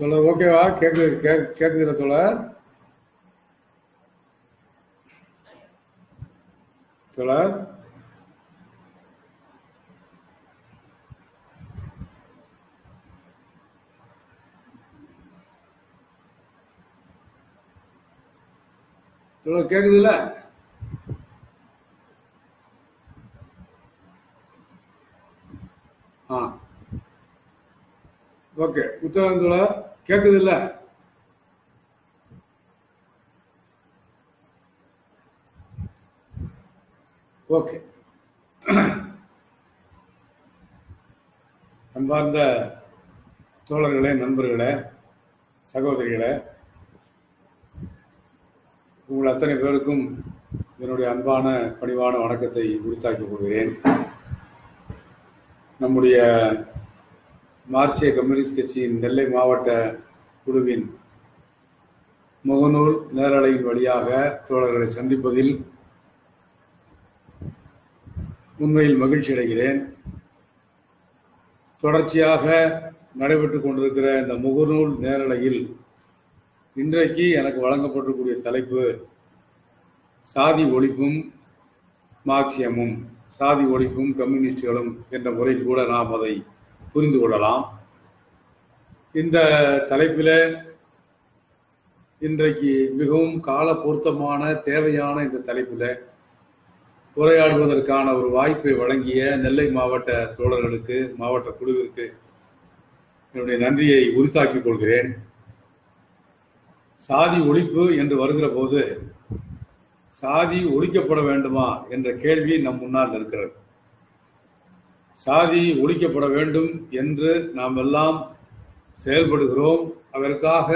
தோழர் ஓகேவா? கேக்குதுல தோழர்? தோழர் தோழர் கேக்குதுல்ல? ஓகே. உத்தரவாதம் தோழர் கேக்குதுல்ல? ஓகே. அன்பார்ந்த தோழர்களே, நண்பர்களே, சகோதரிகளே, உங்கள் அத்தனை பேருக்கும் என்னுடைய அன்பான பணிவான வணக்கத்தை உரித்தாக்கிக் கொள்கிறேன். நம்முடைய மார்க்சிய கம்யூனிஸ்ட் கட்சியின் நெல்லை மாவட்ட குழுவின் முகநூல் நேரலையின் வழியாக தோழர்களை சந்திப்பதில் உண்மையில் மகிழ்ச்சி அடைகிறேன். தொடர்ச்சியாக நடைபெற்றுக் கொண்டிருக்கிற இந்த முகநூல் நேரலையில் இன்றைக்கு எனக்கு வழங்கப்பட்டிருக்கூடிய தலைப்பு சாதி ஒழிப்பும் மார்க்சியமும், சாதி ஒழிப்பும் கம்யூனிஸ்டுகளும் என்ற முறையில் கூட நாம் அதை புரிந்து கொள்ளலாம். இந்த தலைப்பில் இன்றைக்கு மிகவும் கால பொருத்தமான தேவையான இந்த தலைப்பில் உரையாடுவதற்கான ஒரு வாய்ப்பை வழங்கிய நெல்லை மாவட்ட தோழர்களுக்கு, மாவட்ட குழுவிற்கு என்னுடைய நன்றியை உரித்தாக்கிக் கொள்கிறேன். சாதி ஒழிப்பு என்று வருகிற போது சாதி ஒழிக்கப்பட வேண்டுமா என்ற கேள்வி நம் முன்னால் இருக்கிறது. சாதி ஒழிக்கப்பட வேண்டும் என்று நாம் எல்லாம் செயல்படுகிறோம். அதற்காக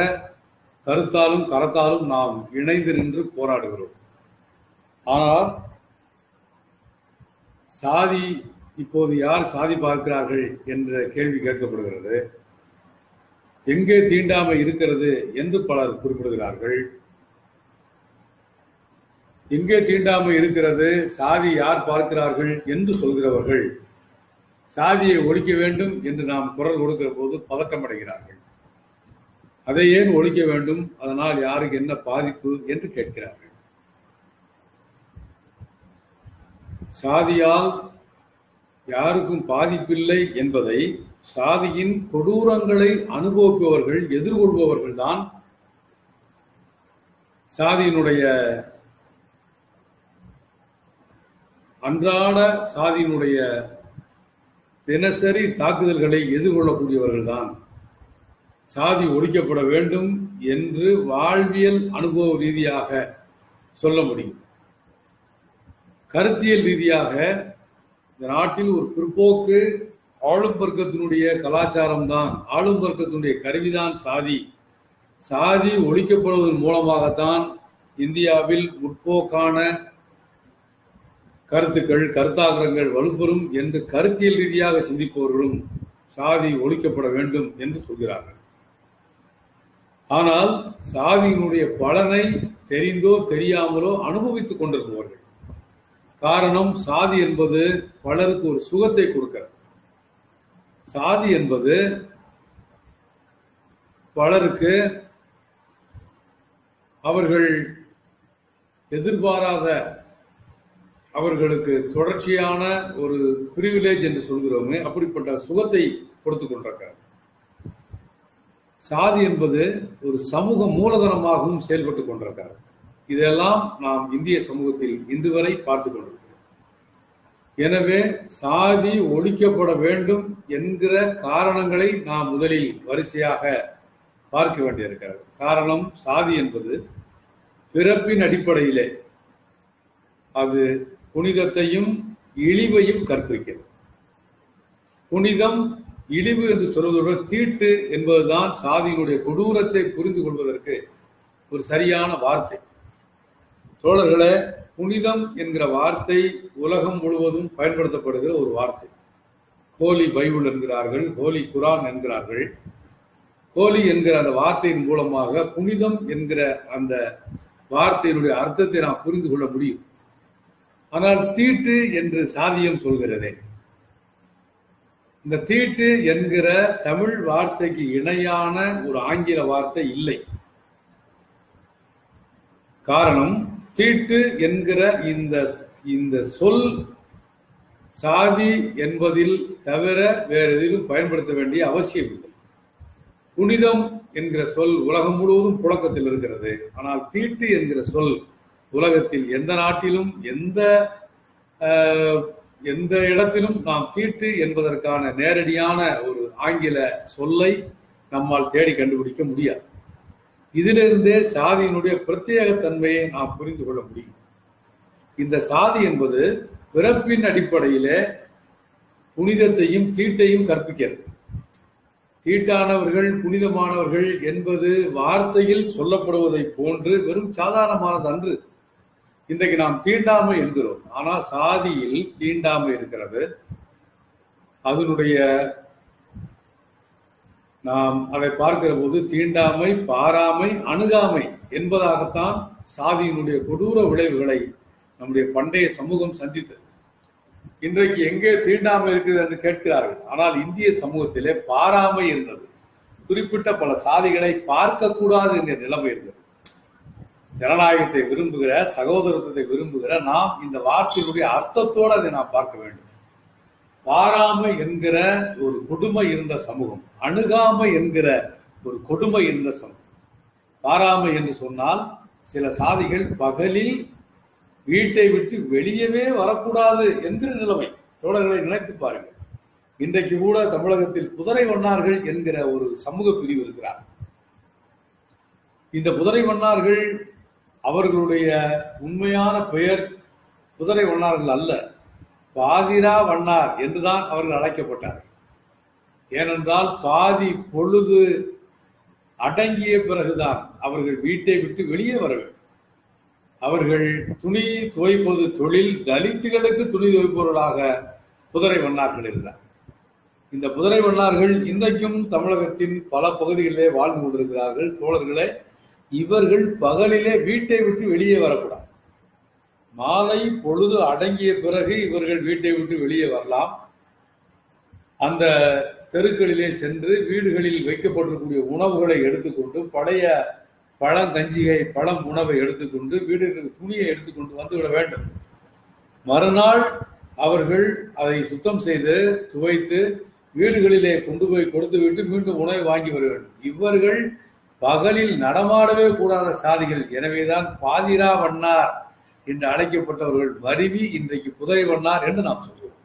கருத்தாலும் கரத்தாலும் நாம் இணைந்து நின்று போராடுகிறோம். ஆனால் சாதி இப்போது யார் சாதி பார்க்கிறார்கள் என்ற கேள்வி கேட்கப்படுகிறது. எங்கே தீண்டாமை இருக்கிறது என்று பலர் குறிப்பிடுகிறார்கள். எங்கே தீண்டாமை இருக்கிறது, சாதி யார் பார்க்கிறார்கள் என்று சொல்கிறவர்கள் சாதியை ஒழிக்க வேண்டும் என்று நாம் குரல் கொடுக்கிற போது பதட்டமடைகிறார்கள். அதை ஏன் ஒழிக்க வேண்டும், அதனால் யாருக்கு என்ன பாதிப்பு என்று கேட்கிறார்கள். சாதியால் யாருக்கும் பாதிப்பில்லை என்பதை சாதியின் கொடூரங்களை அனுபவிப்பவர்கள், எதிர்கொள்பவர்கள் தான் சாதியினுடைய அன்றாட சாதியினுடைய தினசரி தாக்குதல்களை எதிர்கொள்ளக்கூடியவர்கள் தான் சாதி ஒழிக்கப்பட வேண்டும் என்று வாழ்வியல் அனுபவ ரீதியாக சொல்ல முடியும். கருத்தியல் ரீதியாக இந்த நாட்டில் ஒரு பிற்போக்கு ஆளும் வர்க்கத்தினுடைய கலாச்சாரம் தான், ஆளும் வர்க்கத்தினுடைய கருவிதான் சாதி. சாதி ஒழிக்கப்படுவதன் மூலமாகத்தான் இந்தியாவில் முற்போக்கான கருத்துக்கள், கருத்தாக்கங்கள் வலுப்பெறும் என்று கருத்தியல் ரீதியாக சிந்திப்பவர்களும் சாதி ஒழிக்கப்பட வேண்டும் என்று சொல்கிறார்கள். ஆனால் சாதியினுடைய பலனை தெரிந்தோ தெரியாமலோ அனுபவித்துக் கொண்டிருப்பவர்கள். காரணம், சாதி என்பது பலருக்கு ஒரு சுகத்தை கொடுக்கிறது. சாதி என்பது பலருக்கு அவர்கள் எதிர்பாராத, அவர்களுக்கு தொடர்ச்சியான ஒரு பிரிவிலேஜ் என்று சொல்கிறோமே, அப்படிப்பட்ட சுகத்தை கொடுத்து கொண்டிருக்கிறார். சாதி என்பது ஒரு சமூக மூலதனமாகவும் செயல்பட்டு கொண்டிருக்கிறார். இதெல்லாம் நாம் இந்திய சமூகத்தில் இன்று வரை பார்த்து கொண்டிருக்கிறோம். எனவே சாதி ஒழிக்கப்பட வேண்டும் என்கிற காரணங்களை நாம் முதலில் வரிசையாக பார்க்க வேண்டியிருக்கிறது. காரணம், சாதி என்பது பிறப்பின் அடிப்படையிலே அது புனிதத்தையும் இழிவையும் கற்பிக்கிறது. புனிதம், இழிவு என்று சொல்வதுடன் தீட்டு என்பதுதான் சாதியினுடைய கொடூரத்தை புரிந்து கொள்வதற்கு ஒரு சரியான வார்த்தை. தோழர்களே, புனிதம் என்கிற வார்த்தை உலகம் முழுவதும் பயன்படுத்தப்படுகிற ஒரு வார்த்தை. ஹோலி பைபிள் என்கிறார்கள், ஹோலி குரான் என்கிறார்கள். ஹோலி என்கிற அந்த வார்த்தையின் மூலமாக புனிதம் என்கிற அந்த வார்த்தையினுடைய அர்த்தத்தை நாம் புரிந்து கொள்ள முடியும். ஆனால் தீட்டு என்று சாதியம் சொல்கிறதே, இந்த தீட்டு என்கிற தமிழ் வார்த்தைக்கு இணையான ஒரு ஆங்கில வார்த்தை இல்லை. காரணம், தீட்டு என்கிற இந்த சொல் சாதி என்பதில் தவிர வேறு எதிலும் பயன்படுத்த வேண்டிய அவசியம் இல்லை. புனிதம் என்கிற சொல் உலகம் முழுவதும் புழக்கத்தில் இருக்கிறது. ஆனால் தீட்டு என்கிற சொல் உலகத்தில் எந்த நாட்டிலும் எந்த இடத்திலும் நாம் தீட்டு என்பதற்கான நேரடியான ஒரு ஆங்கில சொல்லை நம்மால் தேடி கண்டுபிடிக்க முடியாது. இதிலிருந்தே சாதியினுடைய பிரத்யேக தன்மையை நாம் புரிந்து கொள்ள முடியும். இந்த சாதி என்பது பிறப்பின் அடிப்படையிலே புனிதத்தையும் தீட்டையும் கற்பிக்கிறது. தீட்டானவர்கள் புனிதமானவர்கள் என்பது வார்த்தையில் சொல்லப்படுவதை போன்று வெறும் சாதாரணமானது அன்று. இன்றைக்கு நாம் தீண்டாமை என்கிறோம், ஆனால் சாதியில் தீண்டாமை இருக்கிறது. அதனுடைய நாம் அதை பார்க்கிற போது தீண்டாமை, பாராமை, அணுகாமை என்பதாகத்தான் சாதியினுடைய கொடூர விளைவுகளை நம்முடைய பண்டைய சமூகம் சந்தித்தது. இன்றைக்கு எங்கே தீண்டாமை இருக்கிறது என்று கேட்கிறார்கள். ஆனால் இந்திய சமூகத்திலே பாராமை இருந்தது. குறிப்பிட்ட பல சாதிகளை பார்க்க கூடாது என்கிற நிலைமை இருந்தது. ஜனநாயகத்தை விரும்புகிற, சகோதரத்தை விரும்புகிற நாம் இந்த வார்த்தையினுடைய அர்த்தத்தோடு அதை நாம் பார்க்க வேண்டும். பாராமை என்கிற ஒரு கொடுமை இருந்த சமூகம், அணுகாமை என்கிற ஒரு கொடுமை இருந்த சமூகம். பாராமை என்று சொன்னால் சில சாதிகள் பகலில் வீட்டை விட்டு வெளியவே வரக்கூடாது என்கிற நிலைமை. தோழர்களை நினைத்து பாருங்கள். இன்றைக்கு கூட தமிழகத்தில் குதிரை வண்ணார்கள் என்கிற ஒரு சமூக பிரிவு இருக்கிறார். இந்த குதிரை வண்ணார்கள் அவர்களுடைய உண்மையான பெயர் குதிரை வண்ணார்கள் அல்ல, பாதிரா வண்ணார் என்றுதான் அவர்கள் அழைக்கப்பட்டார்கள். ஏனென்றால் பாதி பொழுது அடங்கிய பிறகுதான் அவர்கள் வீட்டை விட்டு வெளியே வர வேண்டும். அவர்கள் துணி துவைப்பது தொழில், தலித்துகளுக்கு துணி துவைப்பவர்களாக குதிரை வண்ணார்கள் இருந்தார். இந்த குதிரை வண்ணார்கள் இன்றைக்கும் தமிழகத்தின் பல பகுதிகளிலே வாழ்ந்து கொண்டிருக்கிறார்கள். தோழர்களே, இவர்கள் பகலிலே வீட்டை விட்டு வெளியே வரக்கூடாது. மாலை பொழுது அடங்கிய பிறகு இவர்கள் வீட்டை விட்டு வெளியே வரலாம். அந்த தெருக்களிலே சென்று வீடுகளில் வைக்கப்பட்டிருக்கக்கூடிய உணவுகளை எடுத்துக்கொண்டு, பழைய பழங்கஞ்சிகை பழம் உணவை எடுத்துக்கொண்டு, வீடுகளுக்கு துணியை எடுத்துக்கொண்டு வந்துவிட வேண்டும். மறுநாள் அவர்கள் அதை சுத்தம் செய்து துவைத்து வீடுகளிலே கொண்டு போய் கொடுத்துவிட்டு மீண்டும் உணவை வாங்கி வர வேண்டும். இவர்கள் பகலில் நடமாடவே கூடாத சாதிகள். எனவேதான் பாதிரா வண்ணார் என்று அழைக்கப்பட்டவர்கள் மருவி இன்றைக்கு குதிரை வண்ணார் என்று நாம் சொல்கிறோம்.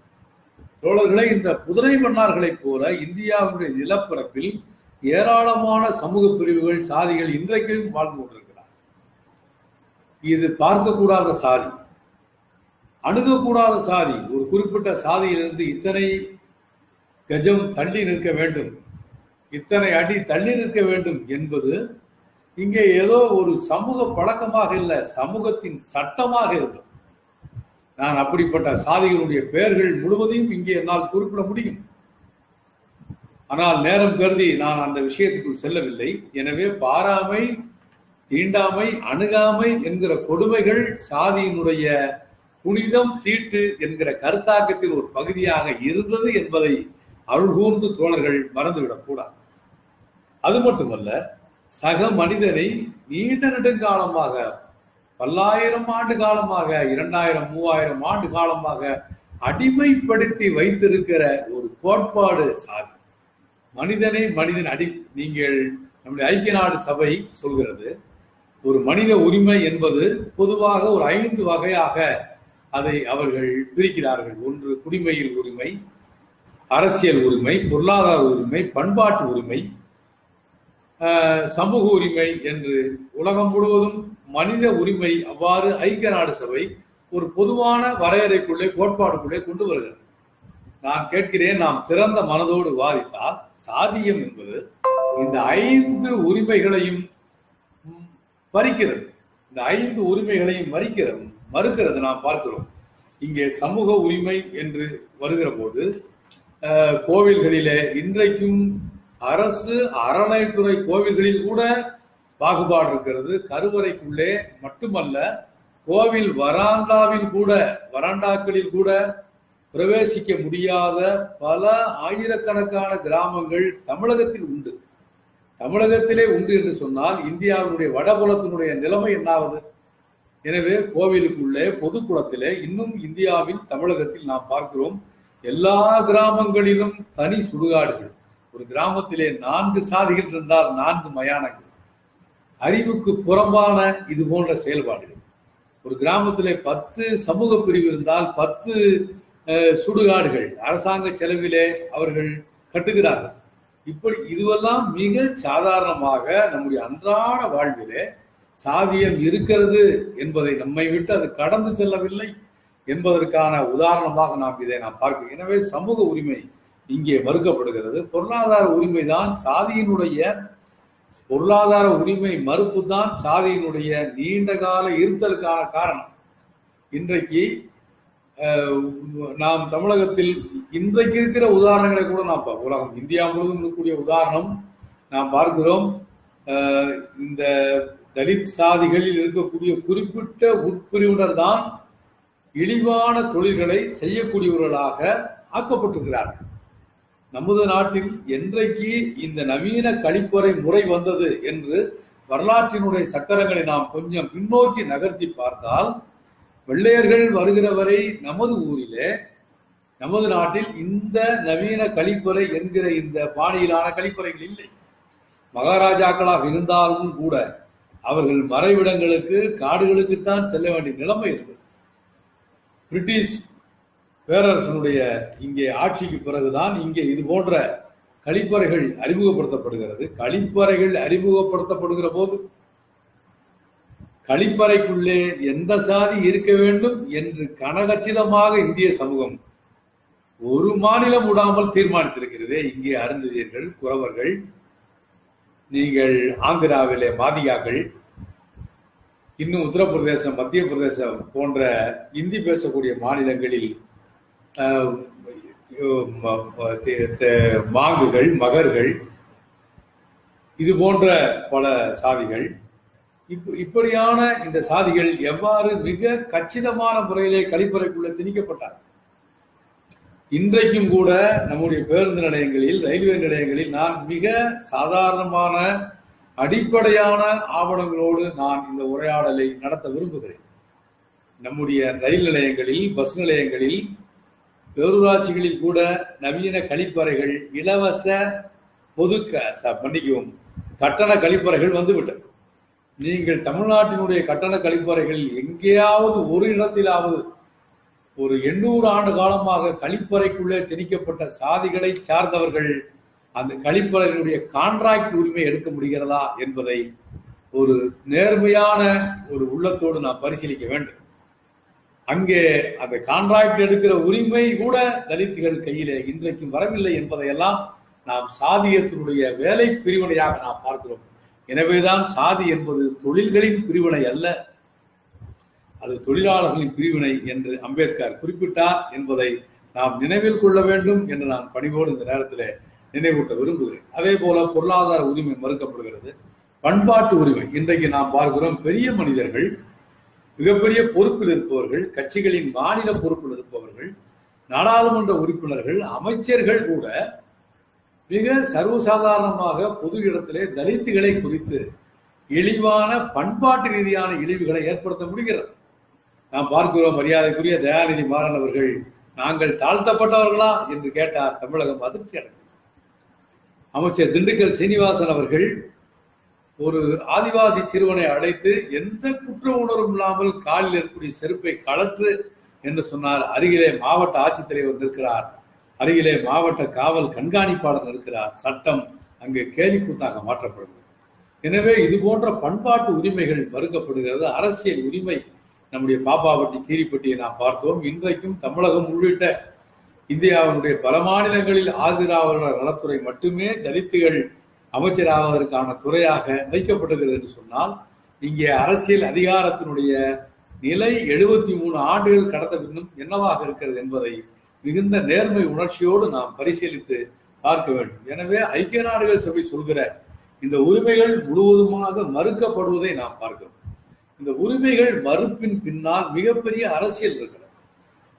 தோழர்களே, இந்த குதிரை வண்ணார்களைப் போல இந்தியாவுடைய நிலப்பரப்பில் ஏராளமான சமூக பிரிவுகள், சாதிகள் இன்றைக்கும் வாழ்ந்து கொண்டிருக்கிறார். இது பார்க்கக்கூடாத சாதி, அணுகக்கூடாத சாதி. ஒரு குறிப்பிட்ட சாதியிலிருந்து இத்தனை கஜம் தள்ளி நிற்க வேண்டும், இத்தனை அடி தள்ளி நிற்க வேண்டும் என்பது இங்கே ஏதோ ஒரு சமூக பழக்கமாக இல்லை, சமூகத்தின் சட்டமாக இருந்தது. நான் அப்படிப்பட்ட சாதிகளுடைய பெயர்கள் முழுவதையும் இங்கே என்னால் குறிப்பிட முடியும். ஆனால் நேரம் கருதி நான் அந்த விஷயத்துக்குள் செல்லவில்லை. எனவே பாராமை, தீண்டாமை, அணுகாமை என்கிற கொடுமைகள் சாதியினுடைய புனிதம், தீட்டு என்கிற கருத்தாக்கத்தில் ஒரு பகுதியாக இருந்தது என்பதை அருள் கூர்ந்து தோழர்கள் மறந்துவிடக் கூடாது. அது மட்டுமல்ல, சக மனிதனை நீண்ட நெடுங்காலமாக, பல்லாயிரம் ஆண்டு காலமாக, 2000 3000 ஆண்டு காலமாக அடிமைப்படுத்தி வைத்திருக்கிற ஒரு கோட்பாடு சாதி. மனிதனை மனிதன் நீங்கள் நம்முடைய ஐக்கிய நாடு சபை சொல்கிறது, ஒரு மனித உரிமை என்பது பொதுவாக ஒரு 5 வகையாக அதை அவர்கள் பிரிக்கிறார்கள். ஒன்று குடிமையில் உரிமை, அரசியல் உரிமை, பொருளாதார உரிமை, பண்பாட்டு உரிமை, சமூக உரிமை என்று உலகம் முழுவதும் மனித உரிமை அவ்வாறு ஐக்கிய நாடு சபை ஒரு பொதுவான வரையறைக்குள்ளே, கோட்பாடுக்குள்ளே கொண்டு வருகிறது. நான் கேட்கிறேன், நாம் திறந்த மனதோடு விவாதித்தால் சாதியம் என்பது இந்த 5 உரிமைகளையும் பறிக்கிறது. இந்த 5 உரிமைகளையும் மறுக்கிறது நாம் பார்க்கிறோம். இங்கே சமூக உரிமை என்று வருகிற போது கோவில்களிலே இன்றைக்கும் அரசு அறநிலைத்துறை கோவில்களில் கூட பாகுபாடு இருக்கிறது. கருவறைக்குள்ளே மட்டுமல்ல, கோவில் வராண்டாக்களில் கூட பிரவேசிக்க முடியாத பல ஆயிரக்கணக்கான கிராமங்கள் தமிழகத்தில் உண்டு. தமிழகத்திலே உண்டு என்று சொன்னால் இந்தியாவினுடைய வடபுலத்தினுடைய நிலைமை என்னாவது? எனவே கோவிலுக்குள்ளே பொதுக்குளத்திலே இன்னும் இந்தியாவில் தமிழகத்தில் நாம் பார்க்கிறோம் எல்லா கிராமங்களிலும் தனி சுடுகாடுகள். ஒரு கிராமத்திலே 4 சாதிகள் இருந்தால் 4 மயானங்கள். அறிவுக்கு புறம்பான இது போன்ற செயல்பாடுகள். ஒரு கிராமத்திலே 10 சமூக பிரிவு இருந்தால் 10 சுடுகாடுகள் அரசாங்க செலவிலே அவர்கள் கட்டுகிறார்கள். இப்படி இதுவெல்லாம் மிக சாதாரணமாக நம்முடைய அன்றாட வாழ்விலே சாதியம் இருக்கிறது என்பதை நம்மை விட்டு அது கடந்து செல்லவில்லை என்பதற்கான உதாரணமாக இதை பார்க்கிறோம். எனவே சமூக உரிமை இங்கே மறுக்கப்படுகிறது. பொருளாதார உரிமை தான் சாதியினுடைய பொருளாதார உரிமை மறுப்பு தான் சாதியினுடைய நீண்ட கால இருத்தலுக்கான காரணம். இன்றைக்கு நாம் தமிழகத்தில் இன்றைக்கு இருக்கிற உதாரணங்களை கூட நாம் உலகம் இந்தியா முழுவதும் இருக்கக்கூடிய உதாரணம் நாம் பார்க்கிறோம். இந்த தலித் சாதிகளில் இருக்கக்கூடிய குறிப்பிட்ட உட்பிரிவினர் தான் இழிவான தொழில்களை செய்யக்கூடியவர்களாக ஆக்கப்பட்டிருக்கிறார்கள். நமது நாட்டில் என்றைக்கு இந்த நவீன கழிப்பறை முறை வந்தது என்று வரலாற்றினுடைய சக்கரங்களை நாம் கொஞ்சம் பின்னோக்கி நகர்த்தி பார்த்தால், வெள்ளையர்கள் வருகிற வரை நமது ஊரிலே நமது நாட்டில் இந்த நவீன கழிப்பறை என்கிற இந்த பாணியிலான கழிப்பறைகள் இல்லை. மகாராஜாக்களாக இருந்தாலும் கூட அவர்கள் மறைவிடங்களுக்கு காடுகளுக்குத்தான் செல்ல வேண்டிய நிலைமை இருந்தது. பிரிட்டிஷ் பேரரசனுடைய இங்கே ஆட்சிக்கு பிறகுதான் இங்கே இது போன்ற கழிப்பறைகள் அறிமுகப்படுத்தப்படுகிறது. கழிப்பறைகள் அறிமுகப்படுத்தப்படுகிற போது கழிப்பறைக்குள்ளே எந்த சாதி இருக்க வேண்டும் என்று கனகச்சிதமாக இந்திய சமூகம் ஒரு மாநிலம் விடாமல் தீர்மானித்திருக்கிறதே. இங்கே அருந்ததியர்கள், குறவர்கள், நீங்கள் ஆந்திராவிலே மாதியாக்கள், இன்னும் உத்தரப்பிரதேசம், மத்திய பிரதேசம் போன்ற இந்தி பேசக்கூடிய மாநிலங்களில் மாங்குகள், மகர்கள், இது போன்ற பல சாதிகள். இப்படியான இந்த சாதிகள் எவ்வாறு மிக கச்சிதமான முறையிலே கழிப்பறைக்குள்ள திணிக்கப்பட்டார். இன்றைக்கும் கூட நம்முடைய பேருந்து நிலையங்களில், ரயில்வே நிலையங்களில் நான் மிக சாதாரணமான அடிப்படையான ஆவணங்களோடு நான் இந்த உரையாடலை நடத்த விரும்புகிறேன். நம்முடைய ரயில் நிலையங்களில், பஸ் நிலையங்களில், பேரூராட்சிகளில் கூட நவீன கழிப்பறைகள், இலவச பொது கட்டண கழிப்பறைகள் வந்துவிட்டது. நீங்கள் தமிழ்நாட்டினுடைய கட்டண கழிப்பறைகள் எங்கேயாவது ஒரு இடத்திலாவது ஒரு 800 ஆண்டு காலமாக கழிப்பறைக்குள்ளே திணிக்கப்பட்ட சாதிகளை சார்ந்தவர்கள் அந்த கழிப்பறையினுடைய கான்ட்ராக்ட் உரிமை எடுக்க முடிகிறதா என்பதை ஒரு நேர்மையான ஒரு உள்ளத்தோடு நாம் பரிசீலிக்க வேண்டும். அங்கே அந்த கான்ட்ராக்ட் எடுக்கிற உரிமை கூட தலித்துகள் கையிலே இன்றைக்கும் வரவில்லை என்பதையெல்லாம் நாம் சாதியத்தினுடைய வேலை பிரிவினையாக நாம் பார்க்கிறோம். எனவேதான் சாதி என்பது தொழில்களின் பிரிவினை அல்ல, அது தொழிலாளர்களின் பிரிவினை என்று அம்பேத்கர் குறிப்பிட்டார் என்பதை நாம் நினைவில் கொள்ள வேண்டும் என்று நான் பணிவோடு இந்த நேரத்தில் நினைவூட்ட விரும்புகிறேன். அதே போல பொருளாதார உரிமை மறுக்கப்படுகிறது. பண்பாட்டு உரிமை இன்றைக்கு நாம் பார்க்கிறோம். பெரிய மனிதர்கள், மிகப்பெரிய பொறுப்பில் இருப்பவர்கள், கட்சிகளின் மாநில பொறுப்பில் இருப்பவர்கள், நாடாளுமன்ற உறுப்பினர்கள், அமைச்சர்கள் கூட மிக சர்வசாதாரணமாக பொது இடத்திலே தலித்துகளை குறித்து இழிவான பண்பாட்டு ரீதியான இழிவுகளை ஏற்படுத்த முடிகிறது. நாம் பார்க்கிறோம். மரியாதைக்குரிய தயாநிதி மாறன் அவர்கள் நாங்கள் தாழ்த்தப்பட்டவர்களா என்று கேட்டார். தமிழகம் அதிர்ச்சி அடைந்தது. அமைச்சர் திண்டுக்கல் சீனிவாசன் அவர்கள் ஒரு ஆதிவாசி சிறுவனை அழைத்து எந்த குற்ற உணர்வும் இல்லாமல் காலில் இருக்கக்கூடிய செருப்பை கழற்று என்று சொன்னார். அருகிலே மாவட்ட ஆட்சித்தலைவர் நிற்கிறார், அருகிலே மாவட்ட காவல் கண்காணிப்பாளர் இருக்கிறார். சட்டம் அங்கு கேலிக்கூத்தாக மாற்றப்படுகிறது. எனவே இது போன்ற பண்பாட்டு உரிமைகள் மறுக்கப்படுகிறது. அரசியல் உரிமை நம்முடைய பாப்பாவட்டி, கீரிப்பட்டியை நாம் பார்த்தோம். இன்றைக்கும் தமிழகம் உள்ளிட்ட இந்தியாவினுடைய பல மாநிலங்களில் ஆதிராவலர் நலத்துறை மட்டுமே தலித்துகள் அமைச்சராவதற்கான துறையாக வைக்கப்பட்டிருக்கிறது என்று சொன்னால், இங்கே அரசியல் அதிகாரத்தினுடைய நிலை 73 ஆண்டுகள் கடந்த பின்னும் என்னவாக இருக்கிறது என்பதை மிகுந்த நேர்மை உணர்ச்சியோடு நாம் பரிசீலித்து பார்க்க வேண்டும். எனவே ஐக்கிய நாடுகள் சபை சொல்கிற இந்த உரிமைகள் முழுவதுமாக மறுக்கப்படுவதை நாம் பார்க்கிறோம். இந்த உரிமைகள் மறுப்பின் பின்னால் மிகப்பெரிய அரசியல் இருக்கிறது.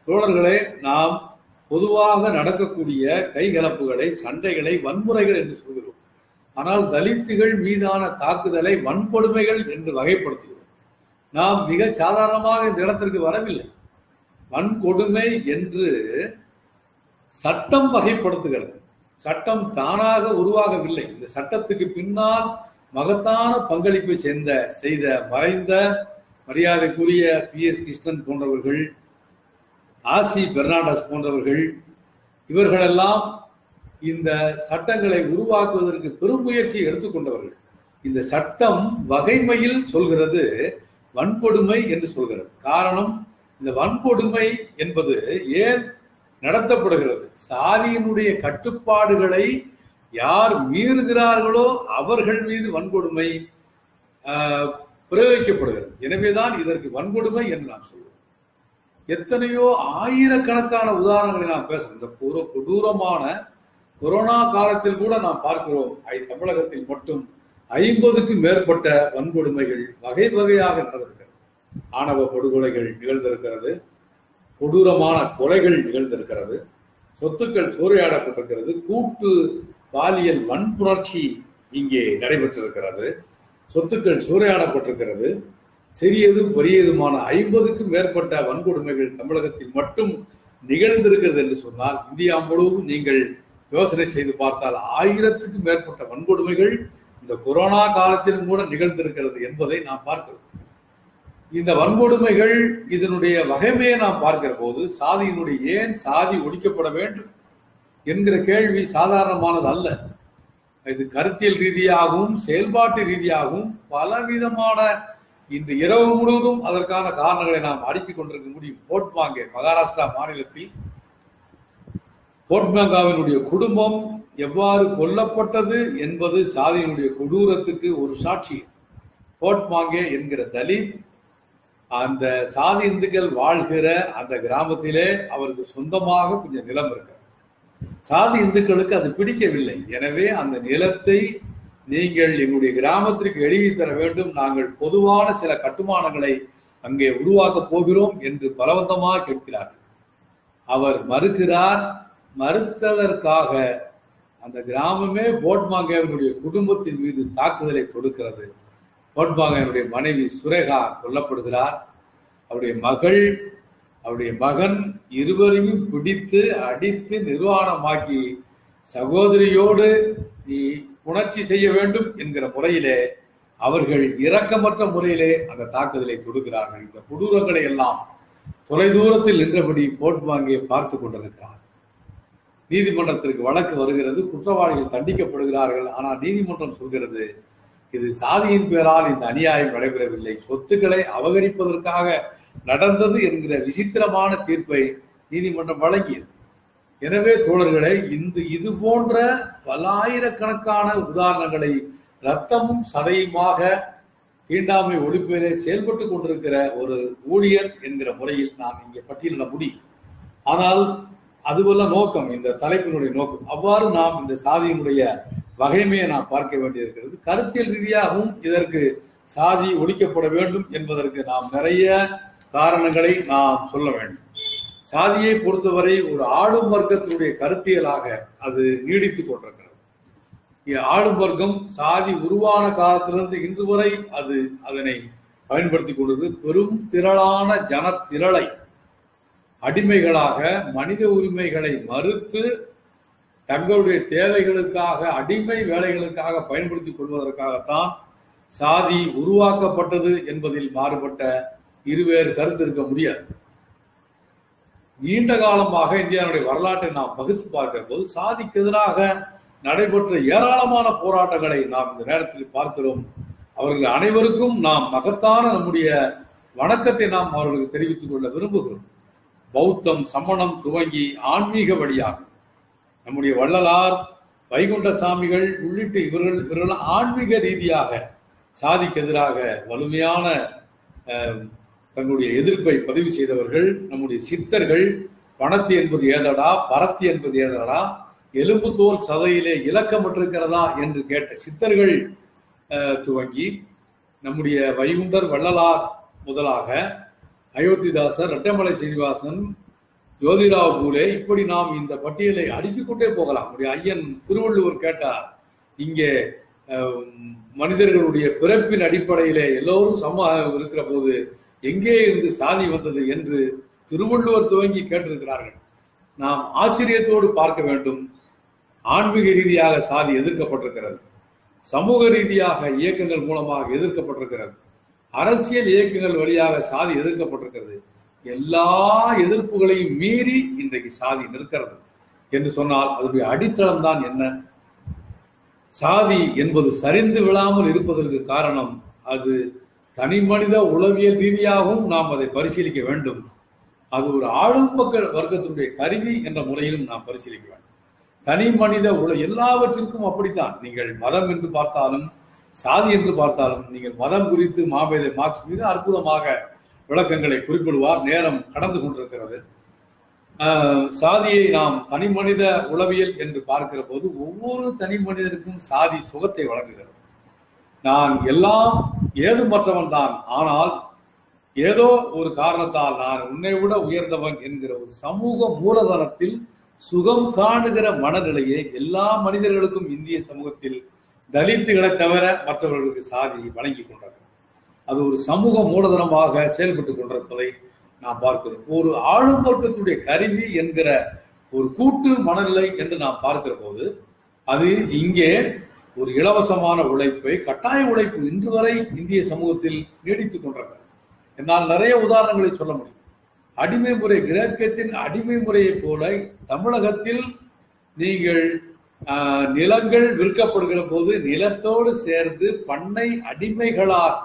தோழர்களே, நாம் பொதுவாக நடக்கக்கூடிய கைகலப்புகளை, சண்டைகளை வன்முறைகள் என்று சொல்கிறோம். ஆனால் தலித்துகள் மீதான தாக்குதலை வன்கொடுமைகள் என்று வகைப்படுத்துகிறோம். நாம் மிக சாதாரணமாக இந்த இடத்திற்கு வரவில்லை. வன்கொடுமை என்று சட்டம் வகைப்படுத்துகிறது. சட்டம் தானாக உருவாகவில்லை. இந்த சட்டத்துக்கு பின்னால் மகத்தான பங்களிப்பை செய்த மறைந்த மரியாதைக்குரிய PS கிருஷ்ணன் போன்றவர்கள், ஆசி பெர்னாண்டஸ் போன்றவர்கள், இவர்களெல்லாம் இந்த சட்டங்களை உருவாக்குவதற்கு பெரும் முயற்சியை எடுத்துக்கொண்டவர்கள். இந்த சட்டம் வகைமையில் சொல்கிறது வன்கொடுமை என்று சொல்கிறது. காரணம், இந்த வன்கொடுமை என்பது ஏன் நடத்தப்படுகிறது? சாதியினுடைய கட்டுப்பாடுகளை யார் மீறுகிறார்களோ அவர்கள் மீது வன்கொடுமை பிரயோகிக்கப்படுகிறது. எனவேதான் இதற்கு வன்கொடுமை என்று நாம் சொல்லுவோம். எத்தனையோ ஆயிரக்கணக்கான உதாரணங்களை நாம் பேசணும். இந்த கொடூரமான கொரோனா காலத்தில் கூட நாம் பார்க்கிறோம். தமிழகத்தில் மட்டும் 50க்கும் மேற்பட்ட வன்கொடுமைகள் வகை வகையாக நடந்திருக்கிறது. ஆணவ படுகொலைகள் நிகழ்ந்திருக்கிறது, கொடூரமான கொலைகள் நிகழ்ந்திருக்கிறது, சொத்துக்கள் சூறையாடப்பட்டிருக்கிறது, கூட்டு பாலியல் வன்புணர்ச்சி இங்கே நடைபெற்றிருக்கிறது, சொத்துக்கள் சூறையாடப்பட்டிருக்கிறது. சிறியதும் பெரியதுமான 50க்கும் மேற்பட்ட வன்கொடுமைகள் தமிழகத்தில் மட்டும் நிகழ்ந்திருக்கிறது என்று சொன்னால், இந்தியா முழுவதும் நீங்கள் யோசனை செய்து பார்த்தால் 1000க்கும் மேற்பட்ட வன்கொடுமைகள் இந்த கொரோனா காலத்திலும் கூட நிகழ்ந்திருக்கிறது என்பதை நாம் பார்க்கிறோம். இந்த வன்கொடுமைகள் இதனுடைய வகைமையை நாம் பார்க்கிற போது சாதியினுடைய ஏன் சாதி ஒழிக்கப்பட வேண்டும் என்கிற கேள்வி சாதாரணமானது அல்ல. இது கருத்தியல் ரீதியாகவும் செயல்பாட்டு ரீதியாகவும் பலவிதமான இன்று இரவு முழுவதும் அதற்கான காரணங்களை நாம் அடுக்கிக் கொண்டிருக்க முடியும். போட்மாங்கே மகாராஷ்டிரா மாநிலத்தில் போட்மாங்காவினுடைய குடும்பம் எவ்வாறு கொல்லப்பட்டது என்பது சாதியினுடைய கொடூரத்துக்கு ஒரு சாட்சி. போட்மாங்கே என்கிற தலித் அந்த சாதி இந்துக்கள் வாழ்கிற அந்த கிராமத்திலே அவருக்கு சொந்தமாக கொஞ்சம் நிலம் இருக்கு. சாதி இந்துக்களுக்கு அது பிடிக்கவில்லை. எனவே அந்த நிலத்தை நீங்கள் எங்களுடைய கிராமத்திற்கு எழுதி தர வேண்டும், நாங்கள் பொதுவான சில கட்டுமானங்களை அங்கே உருவாக்கப் போகிறோம் என்று பலவந்தமாக கேட்கிறார்கள். அவர் மறுக்கிறார். மறுத்ததற்காக அந்த கிராமமே போட்மாங்கேவனுடைய குடும்பத்தின் மீது தாக்குதலை தொடுக்கிறது. போட்மாங்கேவனுடைய மனைவி சுரேகா கொல்லப்படுகிறார். அவருடைய மகள், அவருடைய மகன் இருவரையும் பிடித்து அடித்து நிர்வாணமாக்கி சகோதரியோடு நீ உணர்ச்சி செய்ய வேண்டும் என்கிற முறையிலே அவர்கள் இரக்கமற்ற முறையிலே அந்த தாக்குதலை தொடுக்கிறார்கள். இந்த கொடூரங்களை எல்லாம் தொலைதூரத்தில் நின்றபடி போட்மாங்கே பார்த்து கொண்டிருக்கிறார். நீதிமன்றத்திற்கு வழக்கு வருகிறது, குற்றவாளிகள் தண்டிக்கப்படுகிறார்கள். ஆனால் நீதிமன்றம் சொல்கிறது இது சாதியின் பேரால் இந்த அநியாயம் நடைபெறவில்லை, சொத்துக்களை அபகரிப்பதற்காக நடந்தது என்கிற விசித்திரமான தீர்ப்பை நீதிமன்றம் வழங்கியது. எனவே தோழர்களை, இது போன்ற பல்லாயிரக்கணக்கான உதாரணங்களை இரத்தமும் சதையுமாக தீண்டாமை ஒழிப்பிலே செயல்பட்டு கொண்டிருக்கிற ஒரு ஊழியர் என்கிற முறையில் நான் இங்கே பட்டியலிட முடியும். ஆனால் அதுவல்ல நோக்கம், இந்த தலைப்பினுடைய நோக்கம். அவ்வாறு நாம் இந்த சாதியினுடைய வகைமையை நாம் பார்க்க வேண்டியிருக்கிறது. கருத்தியல் ரீதியாகவும் இதற்கு சாதி ஒழிக்கப்பட வேண்டும் என்பதற்கு நாம் நிறைய காரணங்களை நாம் சொல்ல வேண்டும். சாதியை பொறுத்தவரை ஒரு ஆளும் வர்க்கத்தினுடைய கருத்தியலாக அது நீடித்துக் கொண்டிருக்கிறது. ஆளும் வர்க்கம் சாதி உருவான காலத்திலிருந்து இன்று வரை அதனை பயன்படுத்தி கொண்டது. பெரும் திரளான ஜனத்திரளை அடிமைகளாக மனித உரிமைகளை மறுத்து தங்களுடைய தேவைகளுக்காக அடிமை வேலைகளுக்காக பயன்படுத்திக் கொள்வதற்காகத்தான் சாதி உருவாக்கப்பட்டது என்பதில் மாறுபட்ட இருவேறு கருத்து இருக்க முடியாது. நீண்ட காலமாக இந்தியாவுடைய வரலாற்றை நாம் பகுத்து பார்க்கிற போது சாதிக்கு எதிராக நடைபெற்ற ஏராளமான போராட்டங்களை நாம் இந்த நேரத்தில் பார்க்கிறோம். அவர்கள் அனைவருக்கும் நாம் மகத்தான நம்முடைய வணக்கத்தை நாம் அவர்களுக்கு தெரிவித்துக் கொள்ள விரும்புகிறோம். பௌத்தம், சமணம் துவங்கி ஆன்மீக வழியாக நம்முடைய வள்ளலார், வைகுண்ட சாமிகள் உள்ளிட்ட இவர்கள் ஆன்மீக ரீதியாக சாதிக்கு எதிராக வலிமையான தங்களுடைய எதிர்ப்பை பதிவு செய்தவர்கள். நம்முடைய சித்தர்கள் பணத்தி என்பது ஏதடா, பரத்தி என்பது ஏதடா, எலும்பு தோல் சதையிலே இலக்கமற்றிருக்கிறதா என்று கேட்ட சித்தர்கள் துவங்கி நம்முடைய வைகுண்டர், வள்ளலார் முதலாக அயோத்திதாசர், ரெட்டமலை சீனிவாசன், ஜோதிராவ் பூலே, இப்படி நாம் இந்த பட்டியலை அடுக்கிக் கொண்டே போகலாம். ஐயன் திருவள்ளுவர் கேட்டார், இங்கே மனிதர்களுடைய பிறப்பின் அடிப்படையிலே எல்லோரும் சமமாக இருக்கிற போது எங்கே இருந்து சாதி வந்தது என்று திருவள்ளுவர் துவங்கி கேட்டிருக்கிறார்கள். நாம் ஆச்சரியத்தோடு பார்க்க வேண்டும். ஆன்மீக ரீதியாக சாதி எதிர்க்கப்பட்டிருக்கிறது, சமூக ரீதியாக இயக்கங்கள் மூலமாக எதிர்க்கப்பட்டிருக்கிறது, அரசியல் இயக்கங்கள் வழியாக சாதி எதிர்க்கப்பட்டிருக்கிறது. எல்லா எதிர்ப்புகளையும் மீறி இன்றைக்கு சாதி நிற்கிறது என்று சொன்னால் அதனுடைய அடித்தளம் தான் என்ன? சாதி என்பது சரிந்து விழாமல் இருப்பதற்கு காரணம் அது தனி மனித உளவியல் ரீதியாகவும் நாம் அதை பரிசீலிக்க வேண்டும். அது ஒரு ஆளும் வர்க்கத்தினுடைய கருவி என்ற முறையிலும் நாம் பரிசீலிக்க வேண்டும். தனி மனித எல்லாவற்றிற்கும் அப்படித்தான். நீங்கள் மதம் என்று பார்த்தாலும் சாதி என்று பார்த்தாலும், நீங்கள் மதம் குறித்து மாமேதை மார்க்ஸ் மிக அற்புதமாக விளக்கங்களை குறிப்பிடுவார். நேரம் கடந்து கொண்டிருக்கிறது. சாதியை நாம் தனி மனித உளவியல் என்று பார்க்கிற போது ஒவ்வொரு தனி மனிதனுக்கும் சாதி சுகத்தை வழங்குகிறது. நான் எல்லாம் ஏதுமற்றவன் தான், ஆனால் ஏதோ ஒரு காரணத்தால் நான் உன்னை விட உயர்ந்தவன் என்கிற ஒரு சமூக மூலதனத்தில் சுகம் காணுகிற மனநிலையை எல்லா மனிதர்களுக்கும் இந்திய சமூகத்தில் தலித்துகளை தவிர மற்றவர்களுக்கு சாதி வழங்கி கொண்டிருக்கிறது. அது ஒரு சமூக மூலதனமாக செயல்பட்டு கொண்டிருப்பதை நாம் பார்க்கிறோம். ஒரு ஆளும் வர்க்கத்துடைய கருவி என்கிற ஒரு கூட்டு மனநிலை என்று நாம் பார்க்கிற போது அது இங்கே ஒரு இலவசமான உழைப்பை, கட்டாய உழைப்பு இன்று வரை இந்திய சமூகத்தில் நீடித்துக் கொண்டிருக்கிறது. என்னால் நிறைய உதாரணங்களை சொல்ல முடியும். அடிமை முறை, கிரேக்கத்தின் அடிமை முறையை போல தமிழகத்தில் நீங்கள் நிலங்கள் விற்கப்படுகிற போது நிலத்தோடு சேர்ந்து பண்ணை அடிமைகளாக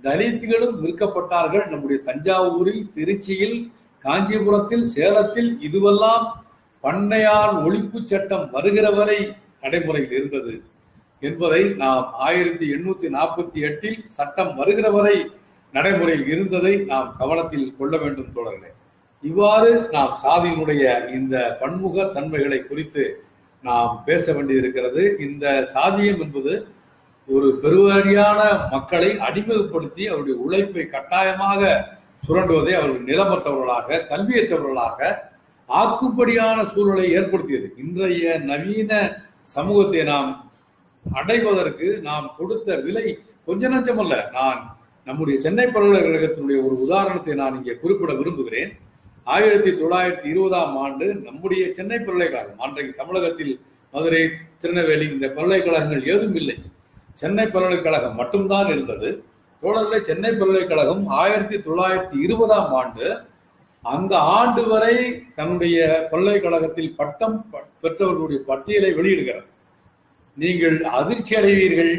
தலித்துகளும் விற்கப்பட்டார்கள். நம்முடைய தஞ்சாவூரில், திருச்சியில், காஞ்சிபுரத்தில், சேலத்தில் இதுவெல்லாம் பண்ணையார் ஒழிப்பு சட்டம் வருகிற வரை நடைமுறையில் இருந்தது என்பதை நாம் 1848 சட்டம் வருகிற வரை நடைமுறையில் இருந்ததை நாம் கவனத்தில் கொள்ள வேண்டும் தோழர்களே. இவ்வாறு நாம் சாதியினுடைய இந்த பன்முக தன்மைகளை குறித்து நாம் பேச வேண்டியிருக்கிறது. இந்த சாதியம் என்பது ஒரு பெருவாரியான மக்களை அடிமைப்படுத்தி அவருடைய உழைப்பை கட்டாயமாக சுரண்டுவதை அவர்கள் நிலமற்றவர்களாக, கல்வியற்றவர்களாக ஆக்கும்படியான சூழலை ஏற்படுத்தியது. இன்றைய நவீன சமூகத்தை நாம் அடைவதற்கு நாம் கொடுத்த விலை கொஞ்ச நஞ்சமல்ல. நான் நம்முடைய சென்னை பல்கலைக்கழகத்தினுடைய ஒரு உதாரணத்தை நான் இங்கே குறிப்பிட விரும்புகிறேன். 1920ஆம் ஆண்டு நம்முடைய சென்னை பல்கலைக்கழகம், அன்றைக்கு தமிழகத்தில் மதுரை, திருநெல்வேலி இந்த பல்கலைக்கழகங்கள் ஏதும் இல்லை, சென்னை பல்கலைக்கழகம் மட்டும்தான் இருந்தது. தோழர்களே, சென்னை பல்கலைக்கழகம் 1920ஆம் ஆண்டு அந்த ஆண்டு வரை தன்னுடைய பல்கலைக்கழகத்தில் பட்டம் பெற்றவர்களுடைய பட்டியலை வெளியிடுகிறார். நீங்கள் அதிர்ச்சி அடைவீர்கள்.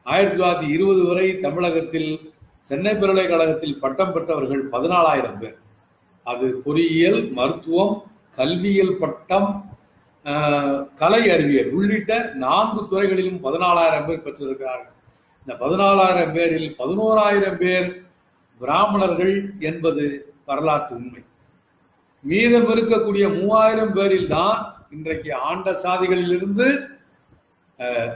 1920 வரை தமிழகத்தில் சென்னை பல்கலைக்கழகத்தில் பட்டம் பெற்றவர்கள் 14,000 பேர். அது பொறியியல், மருத்துவம், கல்வியியல் பட்டம், கலை அறிவியல் உள்ளிட்ட 4 துறைகளிலும் 14,000 பேர் பெற்றிருக்கிறார்கள். இந்த 14,000 பேரில் 11,000 பேர் பிராமணர்கள் என்பது வரலாற்று உண்மை. மீதம் இருக்கக்கூடிய 3,000 பேரில் தான் இன்றைக்கு ஆண்ட சாதிகளிலிருந்து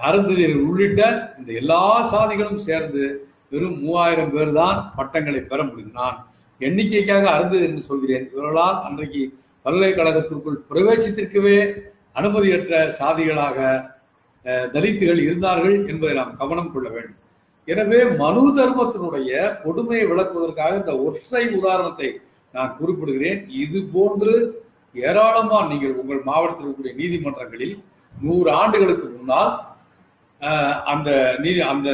அருந்ததியர்கள் உள்ளிட்ட இந்த எல்லா சாதிகளும் சேர்ந்து வெறும் 3,000 பேர் தான் பட்டங்களை பெற முடியும். நான் எண்ணிக்கைக்காக அருந்தது என்று சொல்கிறேன். இவர்களால் அன்றைக்கு பல்கலைக்கழகத்திற்குள் பிரவேசத்திற்கவே அனுமதியற்ற சாதிகளாக தலித்துகள் இருந்தார்கள் என்பதை நாம் கவனம் கொள்ள வேண்டும். எனவே மனு தர்மத்தினுடைய கொடுமையை விளக்குவதற்காக இந்த ஒற்றை உதாரணத்தை நான் குறிப்பிடுகிறேன். இது போன்று ஏராளமான, நீங்கள் உங்கள் மாவட்டத்தில் இருக்கக்கூடிய நீதிமன்றங்களில் 100 ஆண்டுகளுக்கு முன்னால் அந்த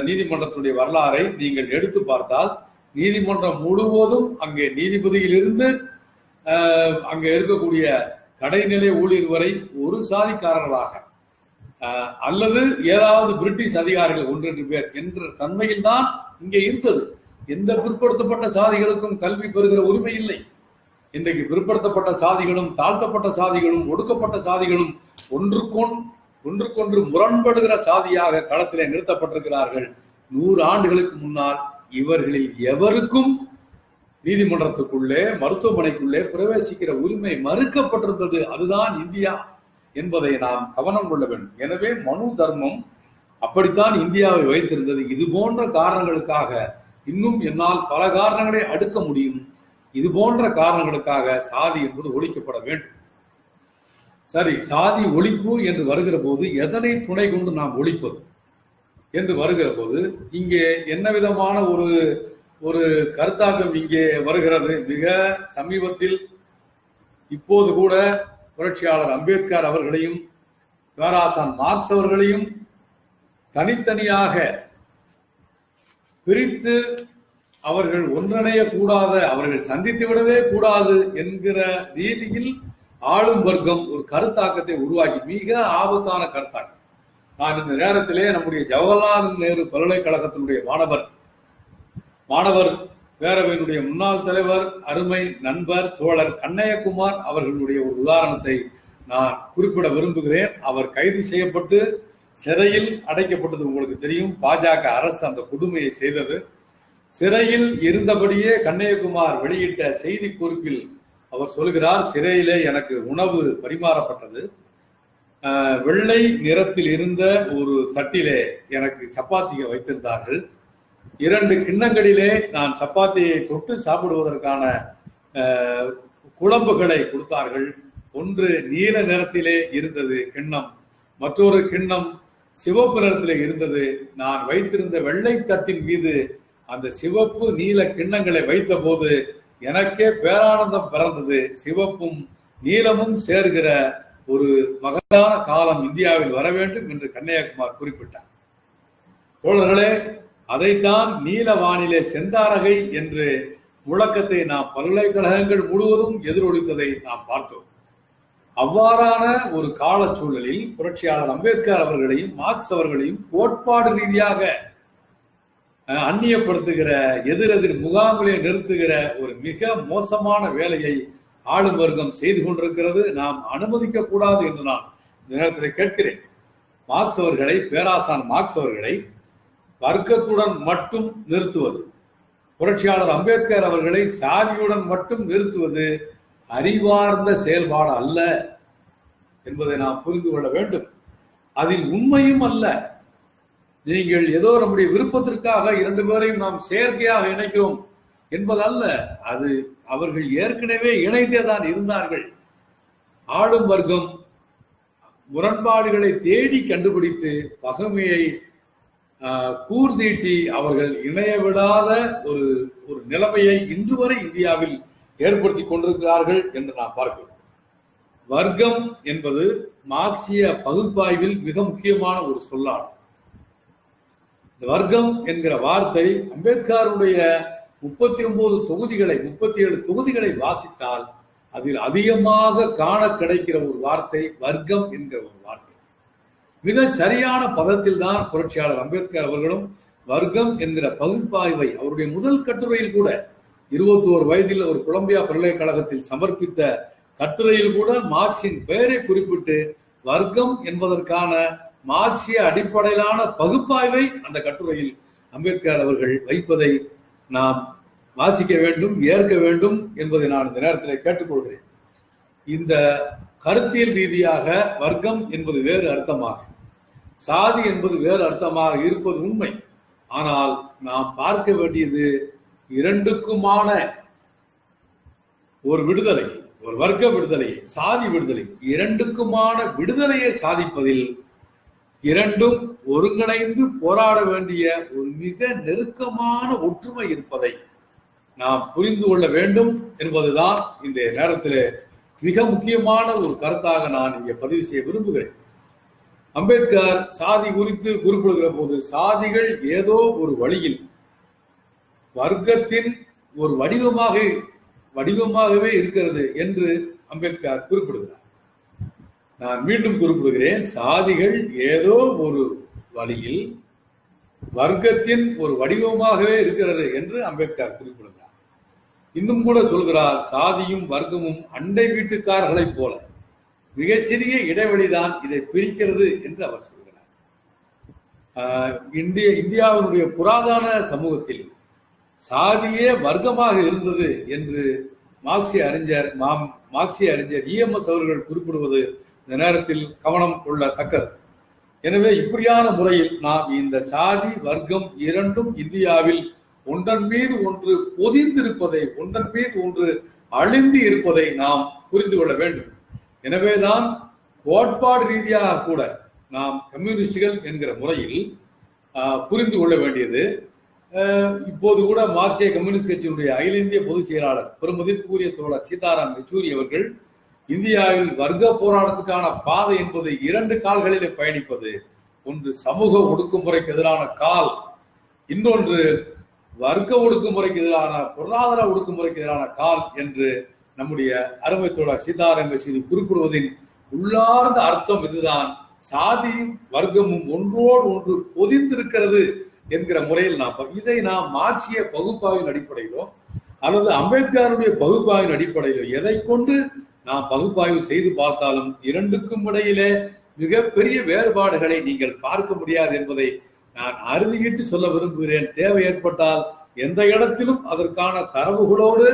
நீதிமன்றத்தினுடைய வரலாறை நீங்கள் எடுத்து பார்த்தால் நீதிமன்றம் முழுவதும் அங்கே நீதிபதியிலிருந்து அங்கே இருக்கக்கூடிய கடைநிலை ஊழியர் வரை ஒரு சாதிக்காரர்களாக அல்லது ஏதாவது பிரிட்டிஷ் அதிகாரிகள் 1-2 பேர் என்ற தன்மையில் தான் இங்கே இருந்தது. எந்த பிற்படுத்தப்பட்ட சாதிகளுக்கும் கல்வி பெறுகிற உரிமை இல்லை. இன்றைக்கு பிற்படுத்தப்பட்ட சாதிகளும், தாழ்த்தப்பட்ட சாதிகளும், ஒடுக்கப்பட்ட சாதிகளும் ஒன்றுக்கொன்று முரண்படுகிற சாதியாக களத்திலே நிறுத்தப்பட்டிருக்கிறார்கள். 100 ஆண்டுகளுக்கு முன்னால் இவர்களில் எவருக்கும் நீதிமன்றத்துக்குள்ளே, மருத்துவமனைக்குள்ளே பிரவேசிக்கிற உரிமை மறுக்கப்பட்டிருந்தது. அதுதான் இந்தியா என்பதை நாம் கவனம் கொள்ள வேண்டும். எனவே மனு தர்மம் அப்படித்தான் இந்தியாவை வைத்திருந்தது. இது போன்ற காரணங்களுக்காக இன்னும் என்னால் பல காரணங்களை அடுக்க முடியும். இது போன்ற காரணங்களுக்காக சாதி என்பது ஒழிக்கப்பட வேண்டும். சரி, சாதி ஒழிப்பு என்று வருகிற போது எதனை துணை கொண்டு நாம் ஒழிப்பது என்று வருகிற போது இங்கே என்ன விதமான ஒரு கருத்தாக்கம் இங்கே வருகிறது? மிக சமீபத்தில் இப்போது கூட புரட்சியாளர் அம்பேத்கர் அவர்களையும் பேராசான் மார்க்ஸ் அவர்களையும் தனித்தனியாக பிரித்து அவர்கள் ஒன்றிணைய கூடாத, அவர்கள் சந்தித்து விடவே கூடாது என்கிற ரீதியில் ஆளும் வர்க்கம் ஒரு கருத்தாக்கத்தை உருவாக்கி, மிக ஆபத்தான கருத்தாக்கம். நான் இந்த நேரத்திலே நம்முடைய ஜவஹர்லால் நேரு பல்கலைக்கழகத்தினுடைய மாணவர் பேரவையினுடைய முன்னாள் தலைவர், அருமை நண்பர், தோழர் கண்ணையகுமார் அவர்களுடைய ஒரு உதாரணத்தை நான் குறிப்பிட விரும்புகிறேன். அவர் கைது செய்யப்பட்டு சிறையில் அடைக்கப்பட்டது உங்களுக்கு தெரியும். பாஜக அரசு அந்த கொடுமையை செய்தது. சிறையில் இருந்தபடியே கண்ணையகுமார் வெளியிட்ட செய்தி குறிப்பில் அவர் சொல்கிறார், சிறையிலே எனக்கு உணவு பரிமாறப்பட்டது. வெள்ளை நிறத்தில் இருந்த ஒரு தட்டிலே எனக்கு சப்பாத்தியை வைத்திருந்தார்கள். 2 கிண்ணங்களிலே நான் சப்பாத்தியை தொட்டு சாப்பிடுவதற்கான குழம்புகளை கொடுத்தார்கள். ஒன்று நீல நிறத்திலே இருந்தது கிண்ணம், மற்றொரு கிண்ணம் சிவப்பு நிறத்திலே இருந்தது. நான் வைத்திருந்த வெள்ளை தட்டின் மீது அந்த சிவப்பு நீல கிண்ணங்களை வைத்த போது எனக்கே பேரானந்தம் பிறந்தது. சிவப்பும் நீலமும் சேர்கிற ஒரு மகத்தான காலம் இந்தியாவில் வர வேண்டும் என்று கண்ணையகுமார் குறிப்பிட்டார். தோழர்களே, அதைத்தான் நீல வானிலே செந்தாரகை என்று முழக்கத்தை நாம் பல்கலைக்கழகங்கள் முழுவதும் எதிரொலித்ததை நாம் பார்த்தோம். அவ்வாறான ஒரு கால சூழலில் புரட்சியாளர் அம்பேத்கர் அவர்களையும் மார்க்ஸ் அவர்களையும் கோட்பாடு ரீதியாக அந்நியப்படுத்துகிற, எதிரெதிர் முகாமிலே நிறுத்துகிற ஒரு மிக மோசமான வேலையை ஆளும் வர்க்கம் செய்து கொண்டிருக்கிறது. நாம் அனுமதிக்க கூடாது என்று நான் இந்த நேரத்தில் கேட்கிறேன். மார்க்ஸ் அவர்களை, பேராசான் மார்க்ஸ் அவர்களை வர்க்கத்துடன் மட்டும் நிறுத்துவது, புரட்சியாளர் அம்பேத்கர் அவர்களை சாதியுடன் மட்டும் நிறுத்துவது அறிவார்ந்த செயல்பாடு அல்ல என்பதை நாம் புரிந்து கொள்ள வேண்டும். அதில் உண்மையும் அல்ல. நீங்கள் ஏதோ நம்முடைய விருப்பத்திற்காக 2 பேரையும் நாம் செயற்கையாக இணைக்கிறோம் என்பதல்ல. அது அவர்கள் ஏற்கனவே இணைந்தேதான் இருந்தார்கள். ஆளும் வர்க்கம் முரண்பாடுகளை தேடி கண்டுபிடித்து பகைமையை கூர்தீட்டி அவர்கள் இணைய விடாத ஒரு நிலைமையை இன்று வரை இந்தியாவில் ஏற்படுத்தி கொண்டிருக்கிறார்கள் என்று நாம் பார்க்கிறோம். வர்க்கம் என்பது மார்க்சிய பகுப்பாய்வில் மிக முக்கியமான ஒரு சொல்லாகும். இந்த வர்க்கம் என்கிற வார்த்தை அம்பேத்கருடைய 39 தொகுதிகளை 37 தொகுதிகளை வாசித்தால் அதில் அதிகமாக காண கிடைக்கிற ஒரு வார்த்தை வர்க்கம் என்கிற ஒரு வார்த்தை. மிக சரியான பதத்தில் தான் புரட்சியாளர் அம்பேத்கர் அவர்களும் வர்க்கம் என்கிற பகுப்பாய்வை அவருடைய முதல் கட்டுரையில் கூட 21 வயதில் ஒரு கொலம்பியா பல்கலைக்கழகத்தில் சமர்ப்பித்த கட்டுரையில் கூட மார்க்சின் பெயரை குறிப்பிட்டு வர்க்கம் என்பதற்கான மார்க்சிய அடிப்படையிலான பகுப்பாய்வை அந்த கட்டுரையில் அம்பேத்கர் அவர்கள் வைப்பதை நாம் வாசிக்க வேண்டும், ஏற்க வேண்டும் என்பதை நான் இந்த நேரத்தில் கேட்டுக்கொள்கிறேன். இந்த கருத்தியல் ரீதியாக வர்க்கம் என்பது வேறு அர்த்தமாக, சாதி என்பது வேறு அர்த்தமாக இருப்பது உண்மை. ஆனால் நாம் பார்க்க வேண்டியது இரண்டுக்குமான ஒரு விடுதலை, ஒரு வர்க்க விடுதலை, சாதி விடுதலை, இரண்டுக்குமான விடுதலையை சாதிப்பதில் இரண்டும் ஒருங்கிணைந்து போராட வேண்டிய ஒரு மிக நெருக்கமான ஒற்றுமை இருப்பதை நாம் புரிந்து கொள்ள வேண்டும் என்பதுதான் இந்த நேரத்தில் மிக முக்கியமான ஒரு கருத்தாக நான் இங்கே பதிவு செய்ய விரும்புகிறேன். அம்பேத்கர் சாதி குறித்து குறிப்பிடுகிற போது சாதிகள் ஏதோ ஒரு வழியில் வர்க்கத்தின் ஒரு வடிவமாகவே இருக்கிறது என்று அம்பேத்கர் குறிப்பிடுகிறார். நான் மீண்டும் குறிப்பிடுகிறேன், சாதிகள் ஏதோ ஒரு வழியில் வர்க்கத்தின் ஒரு வடிவமாகவே இருக்கிறது என்று அம்பேத்கர் குறிப்பிடுகிறார். இன்னும் கூட சொல்கிறார், சாதியும் வர்க்கமும் அண்டை வீட்டுக்காரர்களைப் போல மிகச்சிறிய இடைவெளிதான் இதை பிரிக்கிறது என்று அவர் சொல்கிறார். இந்தியாவினுடைய புராதன சமூகத்தில் சாதியே வர்க்கமாக இருந்தது என்று மார்க்சிய அறிஞர் EMS அவர்கள் குறிப்பிடுவது இந்த நேரத்தில் கவனம் கொள்ளத்தக்கது. எனவே இப்படியான முறையில் நாம் இந்த சாதி வர்க்கம் இரண்டும் இந்தியாவில் ஒன்றன் மீது ஒன்று பொதிந்திருப்பதை, ஒன்றன் மீது ஒன்று அழிந்து இருப்பதை நாம் புரிந்து கொள்ள வேண்டும். எனவேதான் கோட்பாடு ரீதியாக கூட நாம் கம்யூனிஸ்டுகள் என்கிற முறையில் புரிந்து கொள்ள வேண்டியது. இப்போது கூட மார்க்சிய கம்யூனிஸ்ட் கட்சியினுடைய அகில இந்திய பொதுச் செயலாளர் பெருமதிப்புக்குரிய தோழர் சீதாராம் யெச்சூரி அவர்கள் இந்தியாவில் வர்க்க போராட்டத்துக்கான பாதை என்பது 2 கால்களிலே பயணிப்பது. ஒன்று சமூக ஒடுக்குமுறைக்கு எதிரான கால், இன்னொன்று வர்க்க ஒடுக்குமுறைக்கு எதிரான, பொருளாதார ஒடுக்குமுறைக்கு எதிரான கால் என்று நம்முடைய அருமை தோழர் சீதாராம் யெச்சூரி குறிப்பிடுவதின் உள்ளார்ந்த அர்த்தம் இதுதான். சாதியும் வர்க்கமும் ஒன்றோடு ஒன்று பொதிந்திருக்கிறது என்கிற முறையில் இதை நாம் மார்க்சிய பகுப்பாய்வின் அடிப்படையிலோ அல்லது அம்பேத்கருடைய பகுப்பாய்வின் அடிப்படையிலோ எதை கொண்டு நாம் பகுப்பாய்வு செய்து பார்த்தாலும் இரண்டுக்கும் இடையிலே மிகப்பெரிய வேறுபாடுகளை நீங்கள் பார்க்க முடியாது என்பதை நான் அறுதியிட்டு சொல்ல விரும்புகிறேன். தேவை ஏற்பட்டால் எந்த இடத்திலும் அதற்கான தரவுகளோடு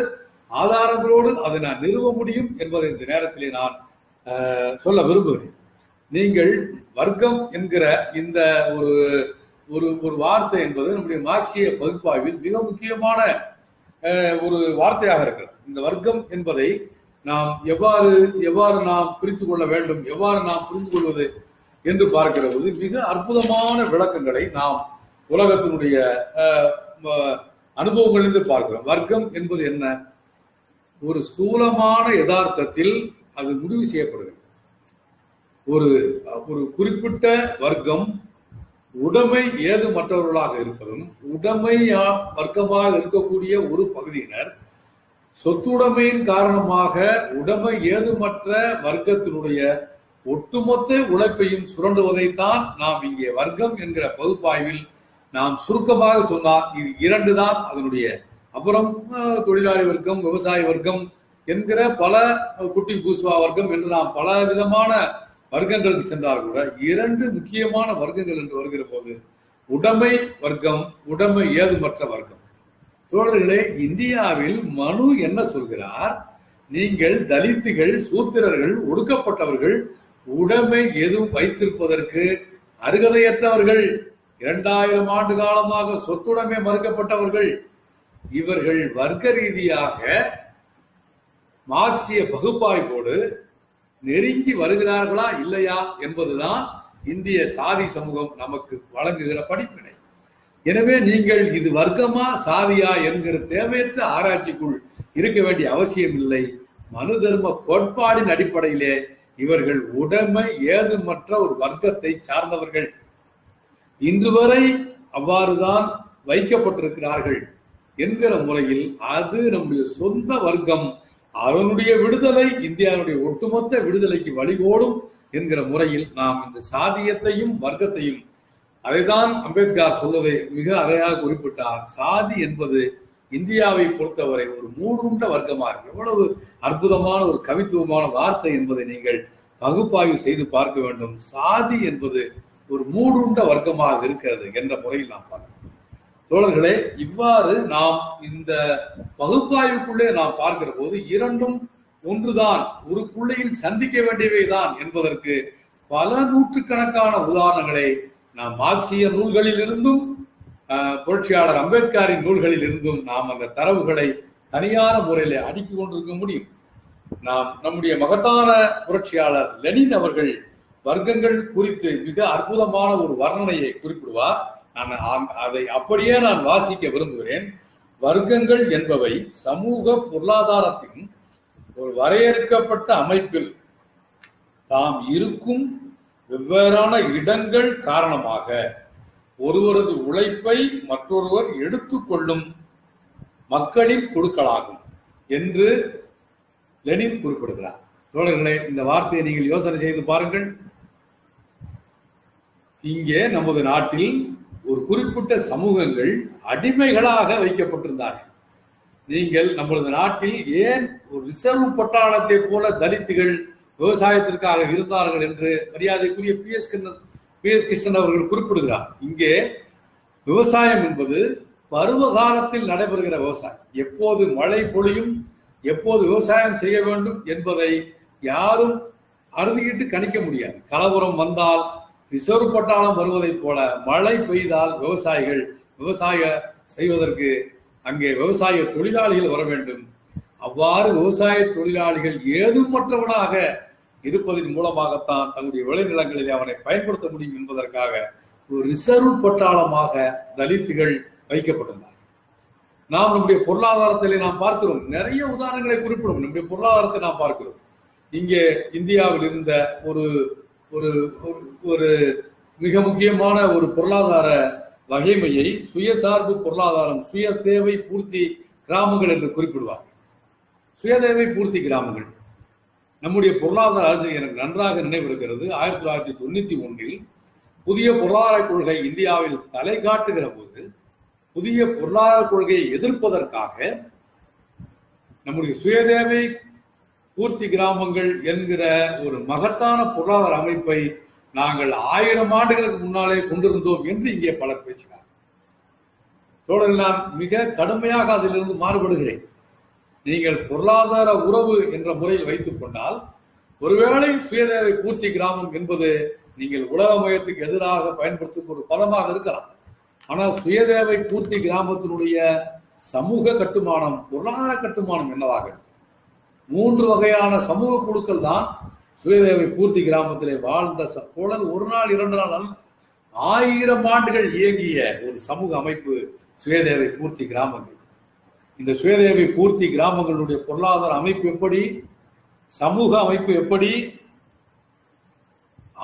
ஆதாரங்களோடு அதை நான் நிறுவ முடியும் என்பதை இந்த நேரத்திலே நான் சொல்ல விரும்புகிறேன். நீங்கள் வர்க்கம் என்கிற இந்த ஒரு வார்த்தை என்பது நம்முடைய மார்க்சிய பகுப்பாய்வில் மிக முக்கியமான ஒரு வார்த்தையாக இருக்கிறது. இந்த வர்க்கம் என்பதை நாம் எவ்வாறு நாம் பிரித்து கொள்ள வேண்டும், எவ்வாறு நாம் புரிந்து கொள்வது என்று பார்க்கிற போது மிக அற்புதமான விளக்கங்களை நாம் உலகத்தினுடைய அனுபவங்களிலிருந்து பார்க்கிறோம். வர்க்கம் என்பது என்ன? ஒரு ஸ்தூலமான யதார்த்தத்தில் அது முடிவு செய்யப்படுகிறது. ஒரு குறிப்பிட்ட வர்க்கம் உடைமை ஏது மற்றவர்களாக இருப்பதும், உடைமை வர்க்கமாக இருக்கக்கூடிய ஒரு பகுதியினர் சொத்துடைமையின் காரணமாக உடைமை ஏதுமற்ற வர்க்கத்தினுடைய ஒட்டுமொத்த உழைப்பையும் சுரண்டுவதைத்தான் நாம் இங்கே வர்க்கம் என்கிற பகுப்பாய்வில் நாம் சுருக்கமாக சொன்னால் இது 2 தான் அதனுடைய. அப்புறம் தொழிலாளி வர்க்கம், விவசாய வர்க்கம் என்கிற பல குட்டி பூசுவா வர்க்கம் என்று நாம் பல விதமான வர்க்கங்களுக்கு சென்றால் கூட 2 முக்கியமான வர்க்கங்கள் என்று வருகிற போது உடைமை வர்க்கம், உடைமை ஏதுமற்ற வர்க்கம். தோழர்களே, இந்தியாவில் மனு என்ன சொல்கிறார்? நீங்கள் தலித்துகள், சூத்திரர்கள், ஒடுக்கப்பட்டவர்கள், உடைமை எதுவும் வைத்திருப்பதற்கு அருகதையற்றவர்கள், 2000 ஆண்டு காலமாக சொத்துடைமை மறுக்கப்பட்டவர்கள், இவர்கள் வர்க்க ரீதியாக மார்க்சிய பகுப்பாய்வோடு நெருங்கி வருகிறார்களா இல்லையா என்பதுதான் இந்திய சாதி சமூகம் நமக்கு வழங்குகிற படிப்பினை. எனவே நீங்கள் இது வர்க்கமா சாதியா என்கிற தேவையற்ற ஆராய்ச்சிக்குள் இருக்க வேண்டிய அவசியம் இல்லை. மனு தர்ம கோட்பாடின் அடிப்படையிலே இவர்கள் உடைமை ஏதுமற்ற ஒரு வர்க்கத்தை சார்ந்தவர்கள். இன்று வரை அவ்வாறுதான் வைக்கப்பட்டிருக்கிறார்கள் என்கிற முறையில் அது நம்முடைய சொந்த வர்க்கம், அதனுடைய விடுதலை இந்தியாவுடைய ஒட்டுமொத்த விடுதலைக்கு வழிகோடும் என்கிற முறையில் நாம் இந்த சாதியத்தையும் வர்க்கத்தையும், அதைதான் அம்பேத்கர் சொல்வதை மிக அறையாக குறிப்பிட்டார். சாதி என்பது இந்தியாவை பொறுத்தவரை ஒரு மூடுண்ட வர்க்கமாக, எவ்வளவு அற்புதமான ஒரு கவித்துவமான வார்த்தை என்பதை நீங்கள் பகுப்பாய்வு செய்து பார்க்க வேண்டும். சாதி என்பது ஒரு மூடுண்ட வர்க்கமாக இருக்கிறது என்ற முறையில் நாம் பார்க்கிறோம். தோழர்களே, இவ்வாறு நாம் இந்த பகுப்பாய்வுக்குள்ளே நாம் பார்க்கிற போது இரண்டும் ஒன்றுதான், ஒரு புள்ளியில் சந்திக்க வேண்டியவைதான் என்பதற்கு பல நூற்றுக்கணக்கான உதாரணங்களை நாம் மார்க்சிய நூல்களில் இருந்தும் புரட்சியாளர் அம்பேத்கரின் நூல்களில் இருந்தும் நாம் அந்த தரவுகளை தனியான முறையில அடுக்கிக் கொண்டிருக்க முடியும். நாம் நம்முடைய மகத்தான புரட்சியாளர் லெனின் அவர்கள் வர்க்கங்கள் குறித்து மிக அற்புதமான ஒரு வர்ணனையை குறிப்பிடுவார். அதை அப்படியே நான் வாசிக்க விரும்புகிறேன். வர்க்கங்கள் என்பவை சமூக பொருளாதாரத்தின் ஒரு வரையறுக்கப்பட்ட அமைப்பில் தாம் இருக்கும் வெவ்வேறான இடங்கள் காரணமாக ஒருவரது உழைப்பை மற்றொருவர் எடுத்துக்கொள்ளும் மக்களின் குழுக்களாகும் என்று லெனின் குறிப்பிடுகிறார். தோழர்களே, இந்த வார்த்தையை நீங்கள் யோசனை செய்து பாருங்கள். இங்கே நமது நாட்டில் ஒரு குறிப்பிட்ட சமூகங்கள் அடிமைகளாக வைக்கப்பட்டிருந்தார்கள். நீங்கள் நமது நாட்டில் ஏன் ஒரு ரிசர்வ் பட்டாளத்தை போல தலித்துகள் விவசாயத்திற்காக இருந்தார்கள் என்று மரியாதைக்குரிய பி எஸ் கிருஷ்ணன் அவர்கள் குறிப்பிடுகிறார். இங்கே விவசாயம் என்பது பருவ காலத்தில் நடைபெறுகிற விவசாயம். எப்போது மழை பொழியும், எப்போது விவசாயம் செய்ய வேண்டும் என்பதை யாரும் அறுதியிட்டு கணிக்க முடியாது. கலவரம் வந்தால் ரிசர்வ் பட்டாளம் வருவதைப் போல மழை பெய்தால் விவசாயிகள் விவசாய செய்வதற்கு அங்கே விவசாய தொழிலாளிகள் வர வேண்டும். அவ்வாறு விவசாய தொழிலாளிகள் ஏதுமற்றவனாக இருப்பதன் மூலமாகத்தான் தன்னுடைய விளைநிலங்களில் அவனை பயன்படுத்த முடியும் என்பதற்காக ஒரு ரிசர்வ் பட்டாளமாக தலித்துகள் வைக்கப்பட்டுள்ளார். நாம் நம்முடைய பொருளாதாரத்திலே நாம் பார்க்கிறோம், நிறைய உதாரணங்களை குறிப்பிடும். நம்முடைய பொருளாதாரத்தை நாம் பார்க்கிறோம். இங்கே இந்தியாவில் இருந்த ஒரு ஒரு ஒரு மிக முக்கியமான ஒரு பொருளாதார வகைமையை சுயசார்பு பொருளாதாரம், சுய தேவை பூர்த்தி கிராமங்கள் என்று குறிப்பிடுவார். சுயதேவை பூர்த்தி கிராமங்கள் நம்முடைய பொருளாதார, எனக்கு நன்றாக நினைவிருக்கிறது, 1991 புதிய பொருளாதார கொள்கை இந்தியாவில் தலை காட்டுகிற போது புதிய பொருளாதார கொள்கையை எதிர்ப்பதற்காக நம்முடைய சுயதேவை பூர்த்தி கிராமங்கள் என்கிற ஒரு மகத்தான பொருளாதார அமைப்பை நாங்கள் 1000 ஆண்டுகளுக்கு முன்னாலே கொண்டிருந்தோம் என்று இங்கே பலர் பேசினார். தோழர்கள், நான் மிக கடுமையாக அதிலிருந்து மாறுபடுகிறேன். நீங்கள் பொருளாதார உறவு என்ற முறையில் வைத்துக் கொண்டால், ஒருவேளை சுயதேவை பூர்த்தி கிராமம் என்பது நீங்கள் உலகமயத்துக்கு எதிராக பயன்படுத்தும் ஒரு பதமாக இருக்கலாம். ஆனால் சுயதேவை பூர்த்தி கிராமத்தினுடைய சமூக கட்டுமானம், பொருளாதார கட்டுமானம் என்னவாக இருக்கு? 3 வகையான சமூக குழுக்கள் தான் சுயதேவை பூர்த்தி கிராமத்திலே வாழ்ந்த தோழர். ஒரு நாள் 2 நாள் அல்ல, 1000 ஆண்டுகள் இயங்கிய ஒரு சமூக அமைப்பு சுயதேவை பூர்த்தி கிராமங்கள். இந்த சுயதேவை பூர்த்தி கிராமங்களுடைய பொருளாதார அமைப்பு எப்படி, சமூக அமைப்பு எப்படி?